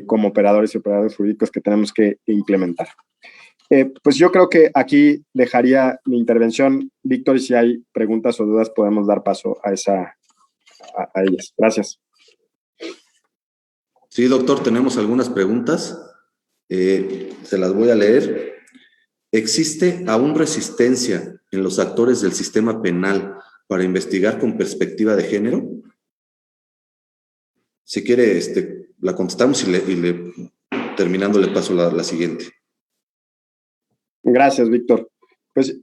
como operadores y operadores jurídicos que tenemos que implementar. Pues yo creo que aquí dejaría mi intervención, Víctor, y si hay preguntas o dudas podemos dar paso a ellas. Gracias. Sí, doctor, tenemos algunas preguntas. Se las voy a leer. ¿Existe aún resistencia en los actores del sistema penal para investigar con perspectiva de género? Si quiere, la contestamos y terminando le paso la siguiente. Gracias, Víctor. Pues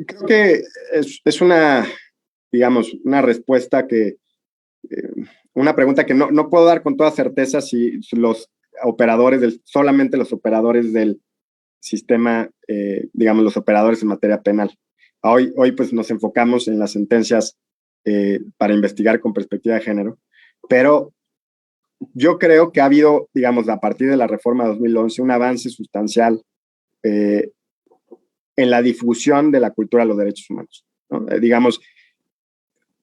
creo que es una, digamos, una respuesta una pregunta que no puedo dar con toda certeza si los operadores, solamente los operadores del sistema, digamos, los operadores en materia penal. Hoy pues nos enfocamos en las sentencias para investigar con perspectiva de género, pero yo creo que ha habido, digamos, a partir de la reforma de 2011, un avance sustancial en la difusión de la cultura de los derechos humanos, ¿no? Digamos,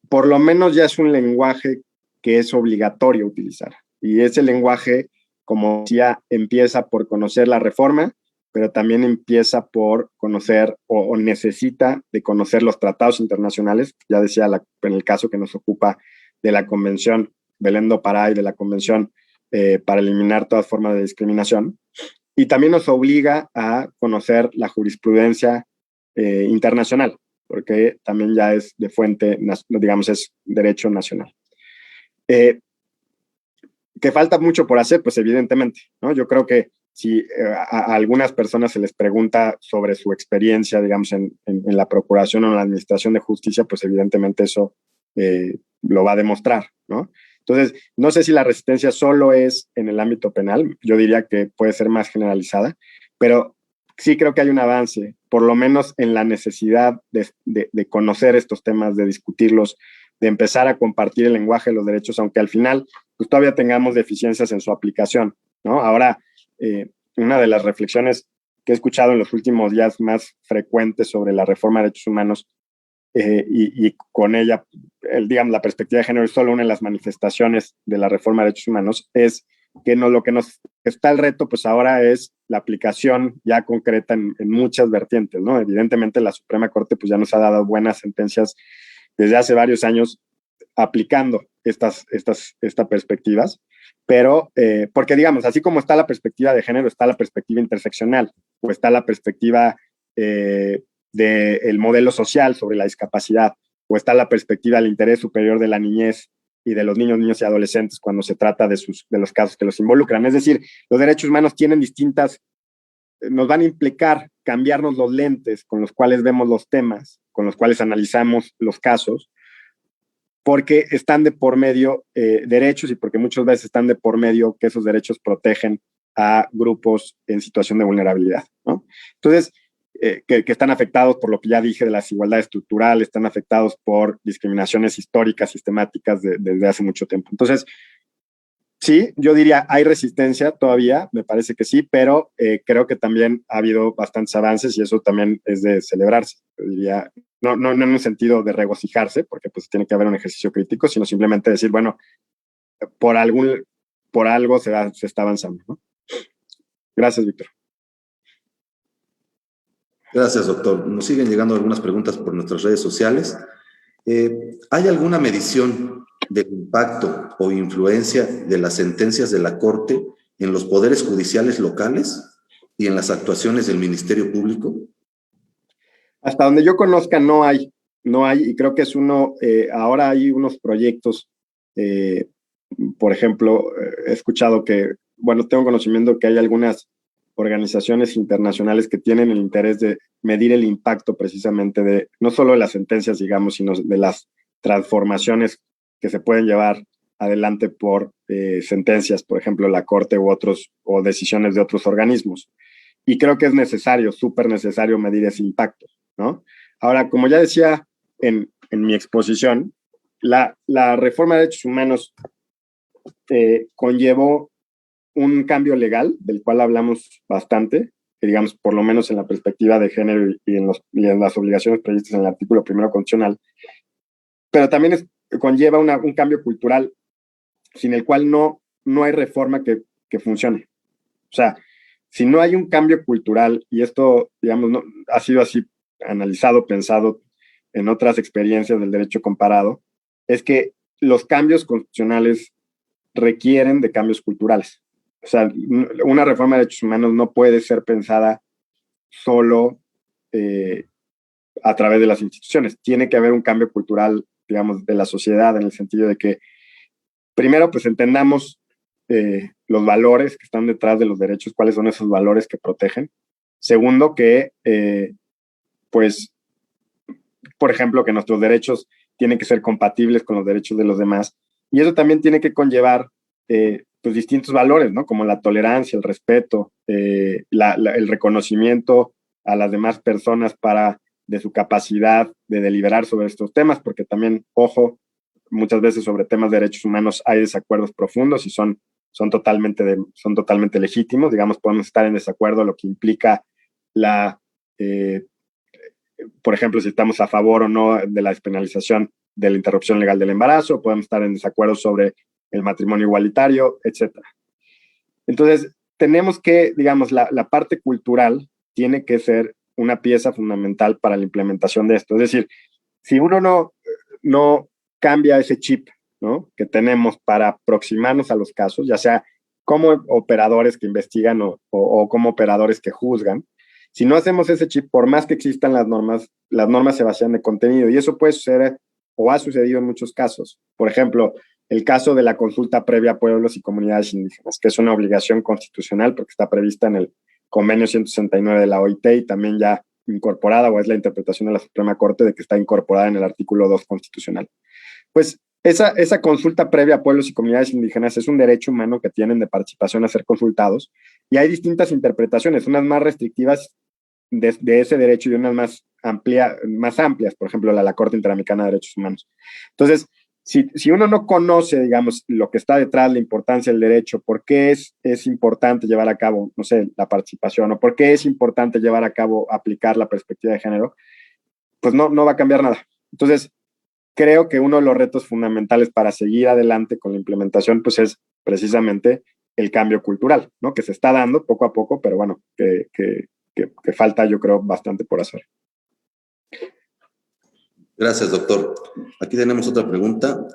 por lo menos ya es un lenguaje que es obligatorio utilizar. Y ese lenguaje, como decía, empieza por conocer la reforma, pero también empieza por conocer o necesita de conocer los tratados internacionales, ya decía en el caso que nos ocupa de la Convención Belén do Pará y de la Convención para eliminar todas formas de discriminación. Y también nos obliga a conocer la jurisprudencia internacional, porque también ya es de fuente, digamos, es derecho nacional. Que falta mucho por hacer, pues evidentemente, ¿no? Yo creo que si a algunas personas se les pregunta sobre su experiencia, digamos, en la procuración o en la administración de justicia, pues evidentemente eso lo va a demostrar, ¿no? Entonces, no sé si la resistencia solo es en el ámbito penal, yo diría que puede ser más generalizada, pero sí creo que hay un avance, por lo menos en la necesidad de conocer estos temas, de discutirlos, de empezar a compartir el lenguaje de los derechos, aunque al final pues, todavía tengamos deficiencias en su aplicación, ¿no? Ahora, una de las reflexiones que he escuchado en los últimos días más frecuentes sobre la reforma de derechos humanos y con ella, digamos, la perspectiva de género es solo una de las manifestaciones de la reforma de derechos humanos, es que lo que nos está el reto, pues ahora es la aplicación ya concreta en muchas vertientes, ¿no? Evidentemente la Suprema Corte pues ya nos ha dado buenas sentencias desde hace varios años aplicando estas perspectivas, pero porque digamos, así como está la perspectiva de género, está la perspectiva interseccional, o está la perspectiva del modelo social sobre la discapacidad, o está la perspectiva del interés superior de la niñez y de los niños, niñas y adolescentes cuando se trata de los casos que los involucran. Es decir, los derechos humanos tienen nos van a implicar cambiarnos los lentes con los cuales vemos los temas, con los cuales analizamos los casos, porque están de por medio derechos y porque muchas veces están de por medio que esos derechos protegen a grupos en situación de vulnerabilidad, ¿no? Entonces, que están afectados por lo que ya dije de la desigualdad estructural, están afectados por discriminaciones históricas, sistemáticas desde hace mucho tiempo. Entonces, sí, yo diría, hay resistencia todavía, me parece que sí, pero creo que también ha habido bastantes avances y eso también es de celebrarse. Yo diría, no en un sentido de regocijarse, porque pues tiene que haber un ejercicio crítico, sino simplemente decir, bueno, por algo se está avanzando, ¿no? Gracias, Víctor. Gracias, doctor. Nos siguen llegando algunas preguntas por nuestras redes sociales. ¿Hay alguna medición del impacto o influencia de las sentencias de la Corte en los poderes judiciales locales y en las actuaciones del Ministerio Público? Hasta donde yo conozca no hay, y creo que es ahora hay unos proyectos, por ejemplo, he escuchado que, bueno, tengo conocimiento que hay algunas organizaciones internacionales que tienen el interés de medir el impacto precisamente de, no solo de las sentencias, digamos, sino de las transformaciones que se pueden llevar adelante por sentencias, por ejemplo, la Corte o decisiones de otros organismos. Y creo que es necesario, súper necesario medir ese impacto, ¿no? Ahora, como ya decía en mi exposición, la reforma de derechos humanos conllevó un cambio legal, del cual hablamos bastante, que digamos, por lo menos en la perspectiva de género y en las obligaciones previstas en el artículo 1 constitucional, pero también conlleva un cambio cultural sin el cual no hay reforma que funcione. O sea, si no hay un cambio cultural, y esto, digamos, no, ha sido así analizado, pensado en otras experiencias del derecho comparado, es que los cambios constitucionales requieren de cambios culturales. O sea, una reforma de derechos humanos no puede ser pensada solo a través de las instituciones. Tiene que haber un cambio cultural, digamos, de la sociedad, en el sentido de que, primero, pues entendamos los valores que están detrás de los derechos, cuáles son esos valores que protegen. Segundo, que, pues, por ejemplo, que nuestros derechos tienen que ser compatibles con los derechos de los demás. Y eso también tiene que conllevar pues distintos valores, ¿no? Como la tolerancia, el respeto, el reconocimiento a las demás personas de su capacidad de deliberar sobre estos temas, porque también, ojo, muchas veces sobre temas de derechos humanos hay desacuerdos profundos y son totalmente legítimos. Digamos, podemos estar en desacuerdo, lo que implica por ejemplo, si estamos a favor o no de la despenalización de la interrupción legal del embarazo, podemos estar en desacuerdo sobre el matrimonio igualitario, etc. Entonces, tenemos que, digamos, la parte cultural tiene que ser una pieza fundamental para la implementación de esto. Es decir, si uno no cambia ese chip, ¿no?, que tenemos para aproximarnos a los casos, ya sea como operadores que investigan o como operadores que juzgan, si no hacemos ese chip, por más que existan las normas se vacían de contenido, y eso puede suceder o ha sucedido en muchos casos. Por ejemplo, el caso de la consulta previa a pueblos y comunidades indígenas, que es una obligación constitucional porque está prevista en el convenio 169 de la OIT y también ya incorporada, o es la interpretación de la Suprema Corte de que está incorporada en el artículo 2 constitucional. Pues esa consulta previa a pueblos y comunidades indígenas es un derecho humano que tienen de participación a ser consultados, y hay distintas interpretaciones, unas más restrictivas de ese derecho y unas más amplias, por ejemplo, la Corte Interamericana de Derechos Humanos. Entonces, si uno no conoce, digamos, lo que está detrás, la importancia del derecho, por qué es importante llevar a cabo, no sé, la participación, o por qué es importante llevar a cabo, aplicar la perspectiva de género, pues no va a cambiar nada. Entonces, creo que uno de los retos fundamentales para seguir adelante con la implementación, pues es precisamente el cambio cultural, ¿no?, que se está dando poco a poco, pero bueno, que falta, yo creo, bastante por hacer. Gracias, doctor. Aquí tenemos otra pregunta.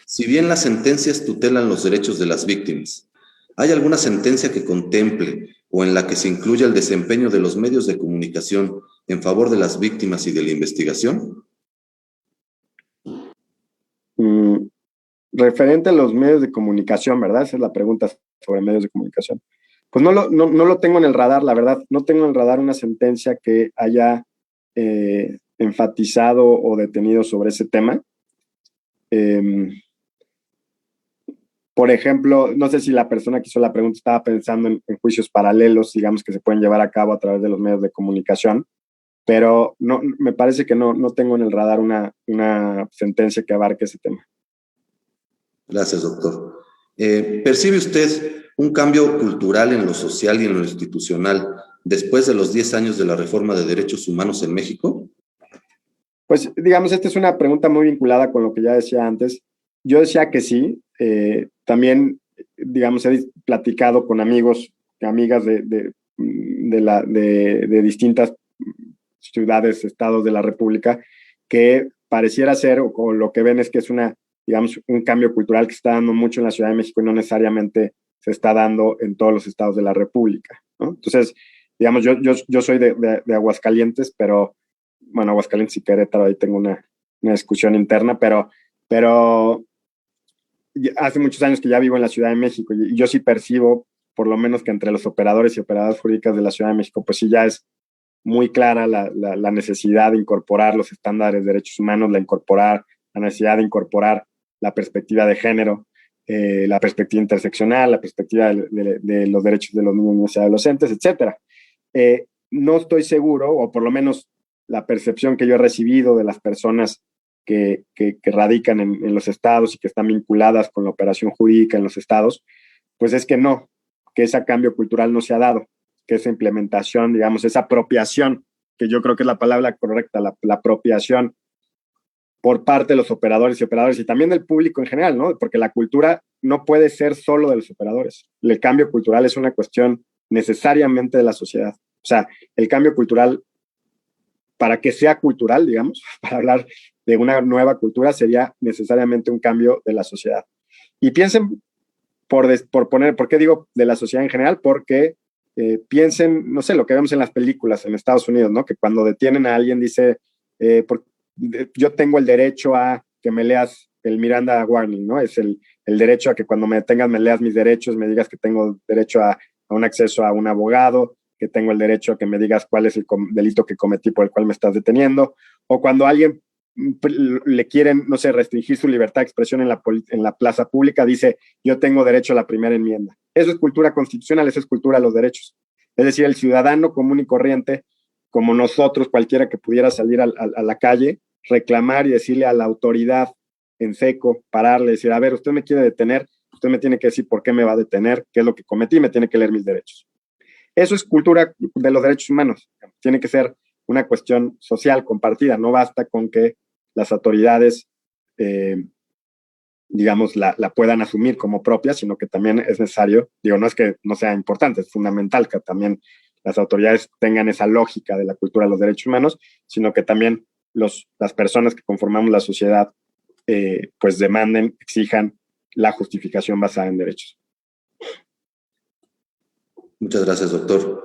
Si bien las sentencias tutelan los derechos de las víctimas, ¿hay alguna sentencia que contemple o en la que se incluya el desempeño de los medios de comunicación en favor de las víctimas y de la investigación? Referente a los medios de comunicación, ¿verdad? Esa es la pregunta sobre medios de comunicación. Pues no lo tengo en el radar, la verdad. No tengo en el radar una sentencia que haya enfatizado o detenido sobre ese tema. Por ejemplo, no sé si la persona que hizo la pregunta estaba pensando en juicios paralelos, digamos, que se pueden llevar a cabo a través de los medios de comunicación, pero no, me parece que no tengo en el radar una sentencia que abarque ese tema. Gracias, doctor. ¿Percibe usted un cambio cultural en lo social y en lo institucional después de los 10 años de la reforma de derechos humanos en México? Pues, digamos, esta es una pregunta muy vinculada con lo que ya decía antes. Yo decía que sí. También, digamos, he platicado con amigos, amigas de distintas ciudades, estados de la República, que pareciera ser, o lo que ven es que es digamos, un cambio cultural que se está dando mucho en la Ciudad de México y no necesariamente se está dando en todos los estados de la República, ¿no? Entonces, digamos, yo soy de Aguascalientes, pero, bueno, Aguascalientes y Querétaro, ahí tengo una discusión interna, pero hace muchos años que ya vivo en la Ciudad de México y yo sí percibo, por lo menos que entre los operadores y operadoras jurídicas de la Ciudad de México, pues sí ya es muy clara la necesidad de incorporar los estándares de derechos humanos, la necesidad de incorporar la perspectiva de género, la perspectiva interseccional, la perspectiva de los derechos de los niños y adolescentes, etc. No estoy seguro, o por lo menos la percepción que yo he recibido de las personas que radican en los estados y que están vinculadas con la operación jurídica en los estados, pues es que no, que ese cambio cultural no se ha dado, que esa implementación, digamos, esa apropiación, que yo creo que es la palabra correcta, la apropiación por parte de los operadores y también del público en general, ¿no? Porque la cultura no puede ser solo de los operadores. El cambio cultural es una cuestión necesariamente de la sociedad. O sea, el cambio cultural, para que sea cultural, digamos, para hablar de una nueva cultura, sería necesariamente un cambio de la sociedad. Y piensen, ¿por qué digo de la sociedad en general? Porque piensen, no sé, lo que vemos en las películas en Estados Unidos, ¿no? Que cuando detienen a alguien dice, yo tengo el derecho a que me leas el Miranda Warning, ¿no? Es el derecho a que cuando me detengas me leas mis derechos, me digas que tengo derecho a un acceso a un abogado, que tengo el derecho a que me digas cuál es el delito que cometí por el cual me estás deteniendo, o cuando a alguien le quieren, no sé, restringir su libertad de expresión en la plaza pública, dice, yo tengo derecho a la primera enmienda. Eso es cultura constitucional, eso es cultura de los derechos. Es decir, el ciudadano común y corriente, como nosotros, cualquiera que pudiera salir a la calle, reclamar y decirle a la autoridad en seco, pararle, decir, a ver, usted me quiere detener, usted me tiene que decir por qué me va a detener, qué es lo que cometí, me tiene que leer mis derechos. Eso es cultura de los derechos humanos. Tiene que ser una cuestión social compartida. No basta con que las autoridades, digamos, la puedan asumir como propia, sino que también es necesario, digo, no es que no sea importante, es fundamental que también las autoridades tengan esa lógica de la cultura de los derechos humanos, sino que también las personas que conformamos la sociedad, pues demanden, exijan la justificación basada en derechos. Muchas gracias, doctor.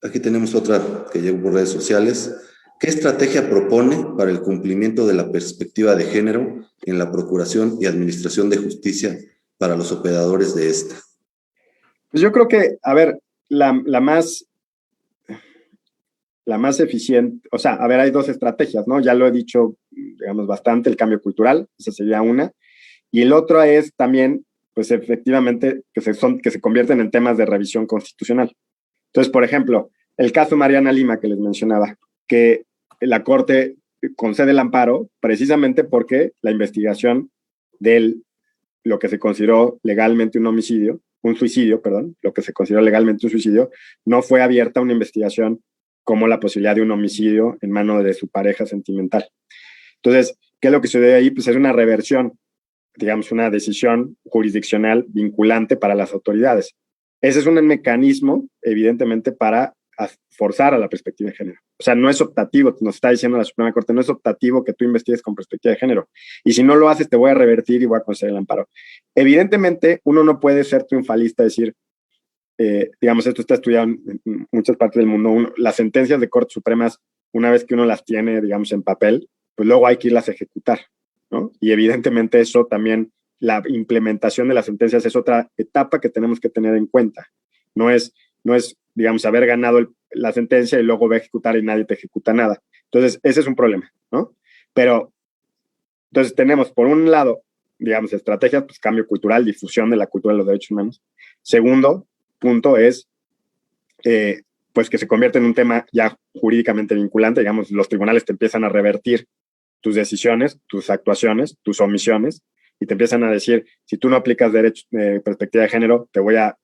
Aquí tenemos otra que llegó por redes sociales. ¿Qué estrategia propone para el cumplimiento de la perspectiva de género en la procuración y administración de justicia para los operadores de esta? Pues yo creo que, a ver, la más eficiente, o sea, a ver, hay dos estrategias, ¿no? Ya lo he dicho, digamos, bastante, el cambio cultural, esa sería una, y el otro es también, pues efectivamente, que se convierten en temas de revisión constitucional. Entonces, por ejemplo, el caso Mariana Lima que les mencionaba, que la Corte concede el amparo precisamente porque la investigación de lo que se consideró legalmente un suicidio, lo que se consideró legalmente un suicidio, no fue abierta una investigación como la posibilidad de un homicidio en mano de su pareja sentimental. Entonces, ¿qué es lo que sucede ahí? Pues es una reversión, digamos, una decisión jurisdiccional vinculante para las autoridades. Ese es un mecanismo, evidentemente, para forzar a la perspectiva de género. O sea, no es optativo, nos está diciendo la Suprema Corte, no es optativo que tú investigues con perspectiva de género. Y si no lo haces, te voy a revertir y voy a conceder el amparo. Evidentemente, uno no puede ser triunfalista, decir, digamos, esto está estudiado en muchas partes del mundo, las sentencias de Cortes Supremas, una vez que uno las tiene, digamos, en papel, pues luego hay que irlas a ejecutar, ¿no? Y evidentemente eso también, la implementación de las sentencias es otra etapa que tenemos que tener en cuenta. No es digamos, haber ganado la sentencia y luego va a ejecutar y nadie te ejecuta nada. Entonces, ese es un problema, ¿no? Pero Entonces tenemos, por un lado, digamos, estrategias, pues cambio cultural, difusión de la cultura de los derechos humanos. Segundo punto es, pues que se convierte en un tema ya jurídicamente vinculante, digamos, los tribunales te empiezan a revertir tus decisiones, tus actuaciones, tus omisiones, y te empiezan a decir, si tú no aplicas derecho, perspectiva de género, te voy a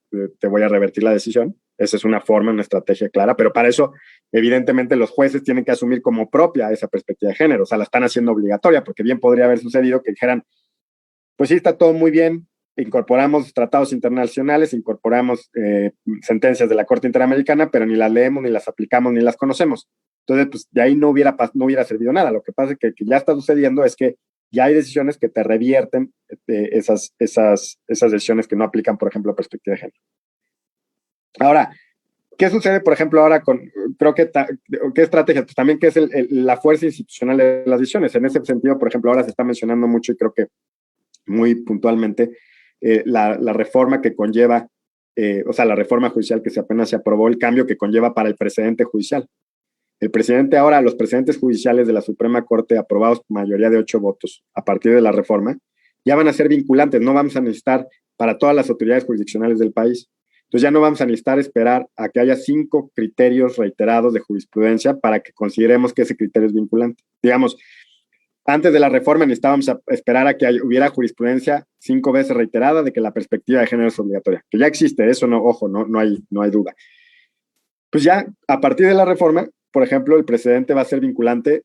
revertir la decisión. Esa es una forma, una estrategia clara, pero para eso, evidentemente, los jueces tienen que asumir como propia esa perspectiva de género, o sea, la están haciendo obligatoria, porque bien podría haber sucedido que dijeran, pues sí, está todo muy bien, incorporamos tratados internacionales, incorporamos sentencias de la Corte Interamericana, pero ni las leemos, ni las aplicamos, ni las conocemos. Entonces, pues de ahí no hubiera servido nada. Lo que pasa es que ya está sucediendo es que ya hay decisiones que te revierten esas decisiones que no aplican, por ejemplo, a perspectiva de género. Ahora, ¿qué sucede, por ejemplo, ahora qué estrategia? Pues también qué es la fuerza institucional de las decisiones. En ese sentido, por ejemplo, ahora se está mencionando mucho y creo que muy puntualmente la reforma que conlleva, o sea, la reforma judicial que apenas se aprobó, el cambio que conlleva para el precedente judicial. El presidente ahora, los precedentes judiciales de la Suprema Corte aprobados por mayoría de 8 votos a partir de la reforma, ya van a ser vinculantes, no vamos a necesitar para todas las autoridades jurisdiccionales del país. Entonces ya no vamos a necesitar esperar a que haya 5 criterios reiterados de jurisprudencia para que consideremos que ese criterio es vinculante. Digamos, antes de la reforma necesitábamos esperar a que hubiera jurisprudencia 5 veces reiterada de que la perspectiva de género es obligatoria, que ya existe, eso no, ojo, no hay duda. Pues ya a partir de la reforma, por ejemplo, el precedente va a ser vinculante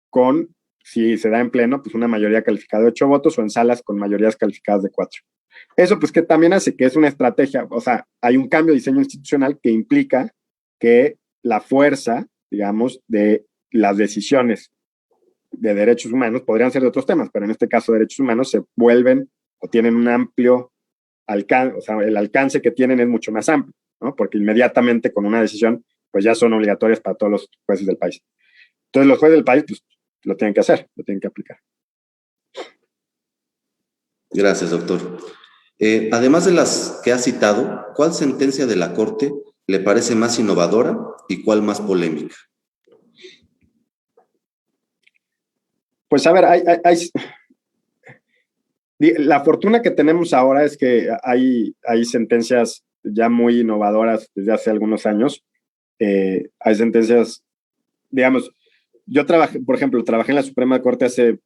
con, si se da en pleno, pues una mayoría calificada de 8 votos o en salas con mayorías calificadas de 4. Eso pues que también hace que es una estrategia, o sea, hay un cambio de diseño institucional que implica que la fuerza, digamos, de las decisiones de derechos humanos, podrían ser de otros temas, pero en este caso derechos humanos se vuelven o tienen un amplio alcance, o sea, el alcance que tienen es mucho más amplio, ¿no? Porque inmediatamente con una decisión, pues ya son obligatorias para todos los jueces del país. Entonces los jueces del país, pues lo tienen que hacer, lo tienen que aplicar. Gracias, doctor. Además de las que ha citado, ¿cuál sentencia de la Corte le parece más innovadora y cuál más polémica? Pues a ver, la fortuna que tenemos ahora es que hay sentencias ya muy innovadoras desde hace algunos años. Hay sentencias, digamos, yo trabajé en la Suprema Corte hace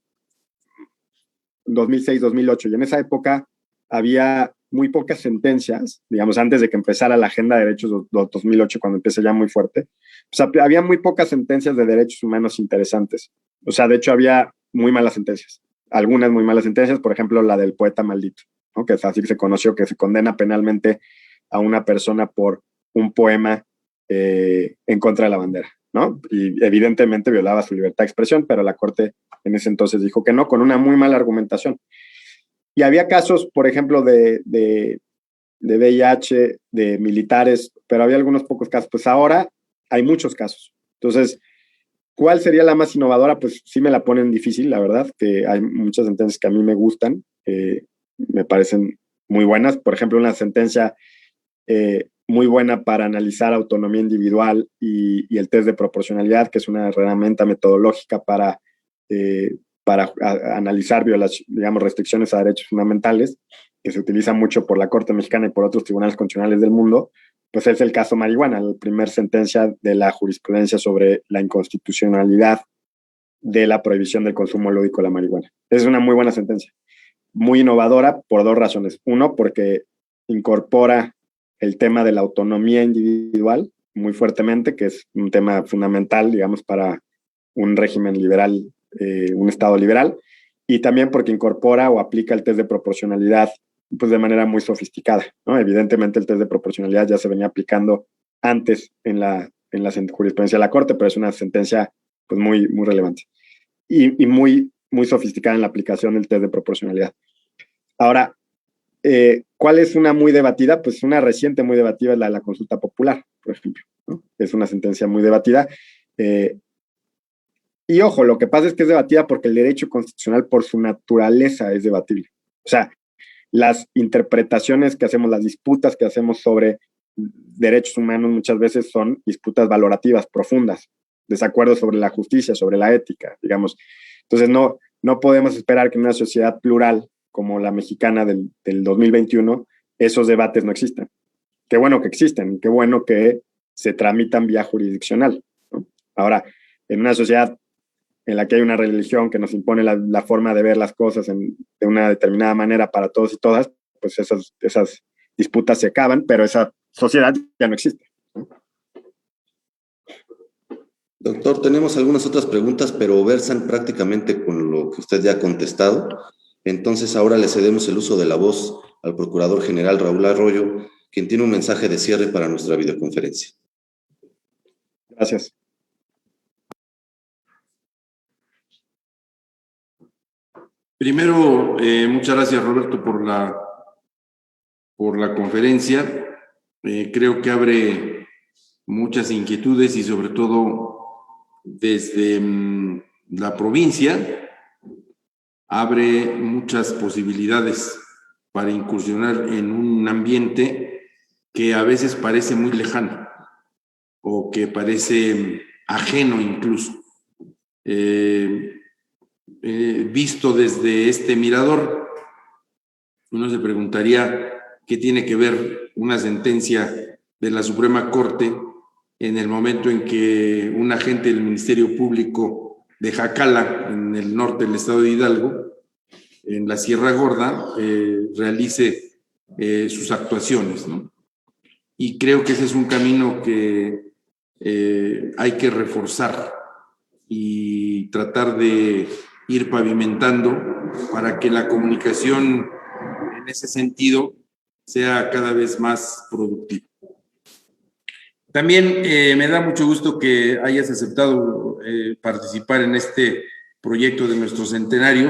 2006, 2008, y en esa época había muy pocas sentencias, digamos, antes de que empezara la agenda de derechos 2008, cuando empieza ya muy fuerte, pues había muy pocas sentencias de derechos humanos interesantes. O sea, de hecho había muy malas sentencias, algunas muy malas sentencias, por ejemplo, la del poeta maldito, ¿no? Que es así que se conoció, que se condena penalmente a una persona por un poema en contra de la bandera, ¿no? Y evidentemente violaba su libertad de expresión, pero la Corte en ese entonces dijo que no, con una muy mala argumentación. Y había casos, por ejemplo, de VIH, de militares, pero había algunos pocos casos. Pues ahora hay muchos casos. Entonces, ¿cuál sería la más innovadora? Pues sí me la ponen difícil, la verdad, que hay muchas sentencias que a mí me gustan, me parecen muy buenas. Por ejemplo, una sentencia muy buena para analizar autonomía individual y el test de proporcionalidad, que es una herramienta metodológica para analizar digamos, restricciones a derechos fundamentales, que se utiliza mucho por la Corte Mexicana y por otros tribunales constitucionales del mundo, pues es el caso marihuana, la primera sentencia de la jurisprudencia sobre la inconstitucionalidad de la prohibición del consumo lúdico de la marihuana. Es una muy buena sentencia, muy innovadora por 2 razones. Uno, porque incorpora el tema de la autonomía individual muy fuertemente, que es un tema fundamental, digamos, para un régimen liberal, un Estado liberal, y también porque incorpora o aplica el test de proporcionalidad pues de manera muy sofisticada, ¿no? Evidentemente el test de proporcionalidad ya se venía aplicando antes en la jurisprudencia de la Corte, pero es una sentencia pues muy relevante y muy sofisticada en la aplicación del test de proporcionalidad. Ahora, ¿cuál es una muy debatida? Pues una reciente muy debatida es la de la consulta popular, por ejemplo, ¿no? Es una sentencia muy debatida. Y ojo, lo que pasa es que es debatida porque el derecho constitucional por su naturaleza es debatible. O sea, las interpretaciones que hacemos, las disputas que hacemos sobre derechos humanos muchas veces son disputas valorativas, profundas, desacuerdos sobre la justicia, sobre la ética, digamos. Entonces, no no podemos esperar que en una sociedad plural como la mexicana del 2021 esos debates no existan. Qué bueno que existen, qué bueno que se tramitan vía jurisdiccional, ¿no? Ahora, en una sociedad en la que hay una religión que nos impone la forma de ver las cosas de una determinada manera para todos y todas, pues esas disputas se acaban, pero esa sociedad ya no existe, ¿no? Doctor, tenemos algunas otras preguntas, pero versan prácticamente con lo que usted ya ha contestado. Entonces, ahora le cedemos el uso de la voz al Procurador General Raúl Arroyo, quien tiene un mensaje de cierre para nuestra videoconferencia. Gracias. Primero, muchas gracias, Roberto, por la conferencia. Creo que abre muchas inquietudes y sobre todo desde la provincia abre muchas posibilidades para incursionar en un ambiente que a veces parece muy lejano o que parece ajeno incluso. Visto desde este mirador, uno se preguntaría qué tiene que ver una sentencia de la Suprema Corte en el momento en que un agente del Ministerio Público de Jacala, en el norte del estado de Hidalgo, en la Sierra Gorda, realice sus actuaciones, ¿no? Y creo que ese es un camino que hay que reforzar y tratar de ir pavimentando para que la comunicación en ese sentido sea cada vez más productiva. También me da mucho gusto que hayas aceptado participar en este proyecto de nuestro centenario.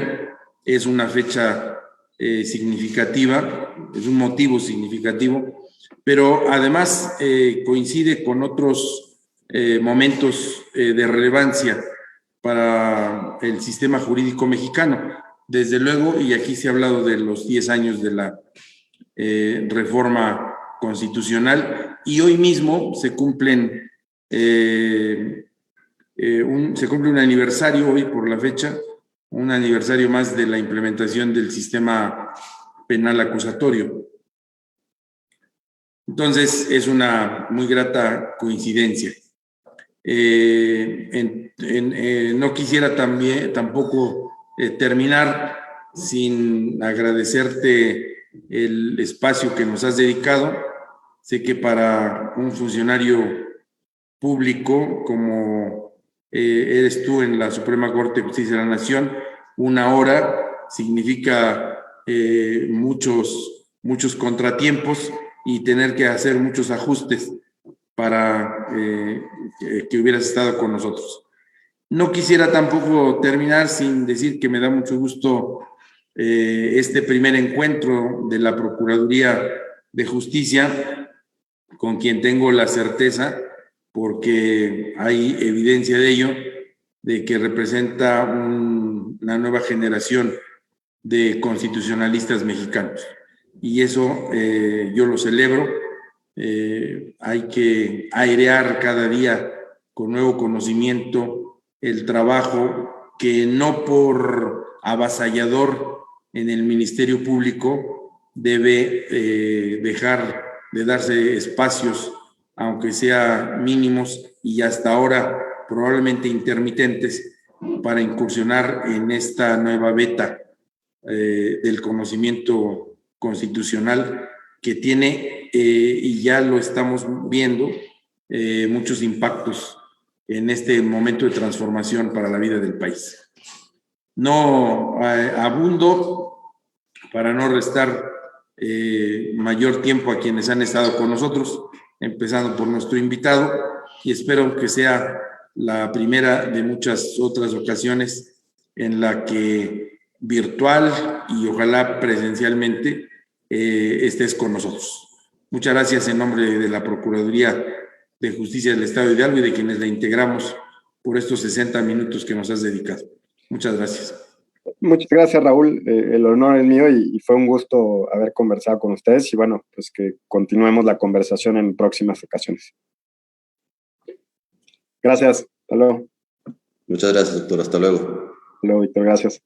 Es una fecha significativa, es un motivo significativo, pero además coincide con otros momentos de relevancia para el sistema jurídico mexicano. Desde luego, y aquí se ha hablado de los 10 años de la reforma constitucional, y hoy mismo se cumple un aniversario, hoy por la fecha, un aniversario más de la implementación del sistema penal acusatorio. Entonces, es una muy grata coincidencia. No quisiera tampoco terminar sin agradecerte el espacio que nos has dedicado. Sé que para un funcionario público como eres tú en la Suprema Corte de Justicia de la Nación, 1 hora significa muchos contratiempos y tener que hacer muchos ajustes para que hubieras estado con nosotros. No quisiera tampoco terminar sin decir que me da mucho gusto este primer encuentro de la Procuraduría de Justicia, con quien tengo la certeza, porque hay evidencia de ello, de que representa una nueva generación de constitucionalistas mexicanos. Y eso yo lo celebro. Hay que airear cada día con nuevo conocimiento el trabajo que no por avasallador en el Ministerio Público debe dejar de darse espacios, aunque sea mínimos y hasta ahora probablemente intermitentes, para incursionar en esta nueva beta del conocimiento constitucional que tiene, y ya lo estamos viendo, muchos impactos en este momento de transformación para la vida del país. No abundo para no restar mayor tiempo a quienes han estado con nosotros, empezando por nuestro invitado, y espero que sea la primera de muchas otras ocasiones en la que virtual y ojalá presencialmente estés con nosotros. Muchas gracias en nombre de la Procuraduría de Justicia del Estado de Hidalgo y de quienes la integramos por estos 60 minutos que nos has dedicado. Muchas gracias. Muchas gracias, Raúl. El honor es mío y fue un gusto haber conversado con ustedes y bueno, pues que continuemos la conversación en próximas ocasiones. Gracias. Hasta luego. Muchas gracias, doctor. Hasta luego. Hasta luego, Víctor. Gracias.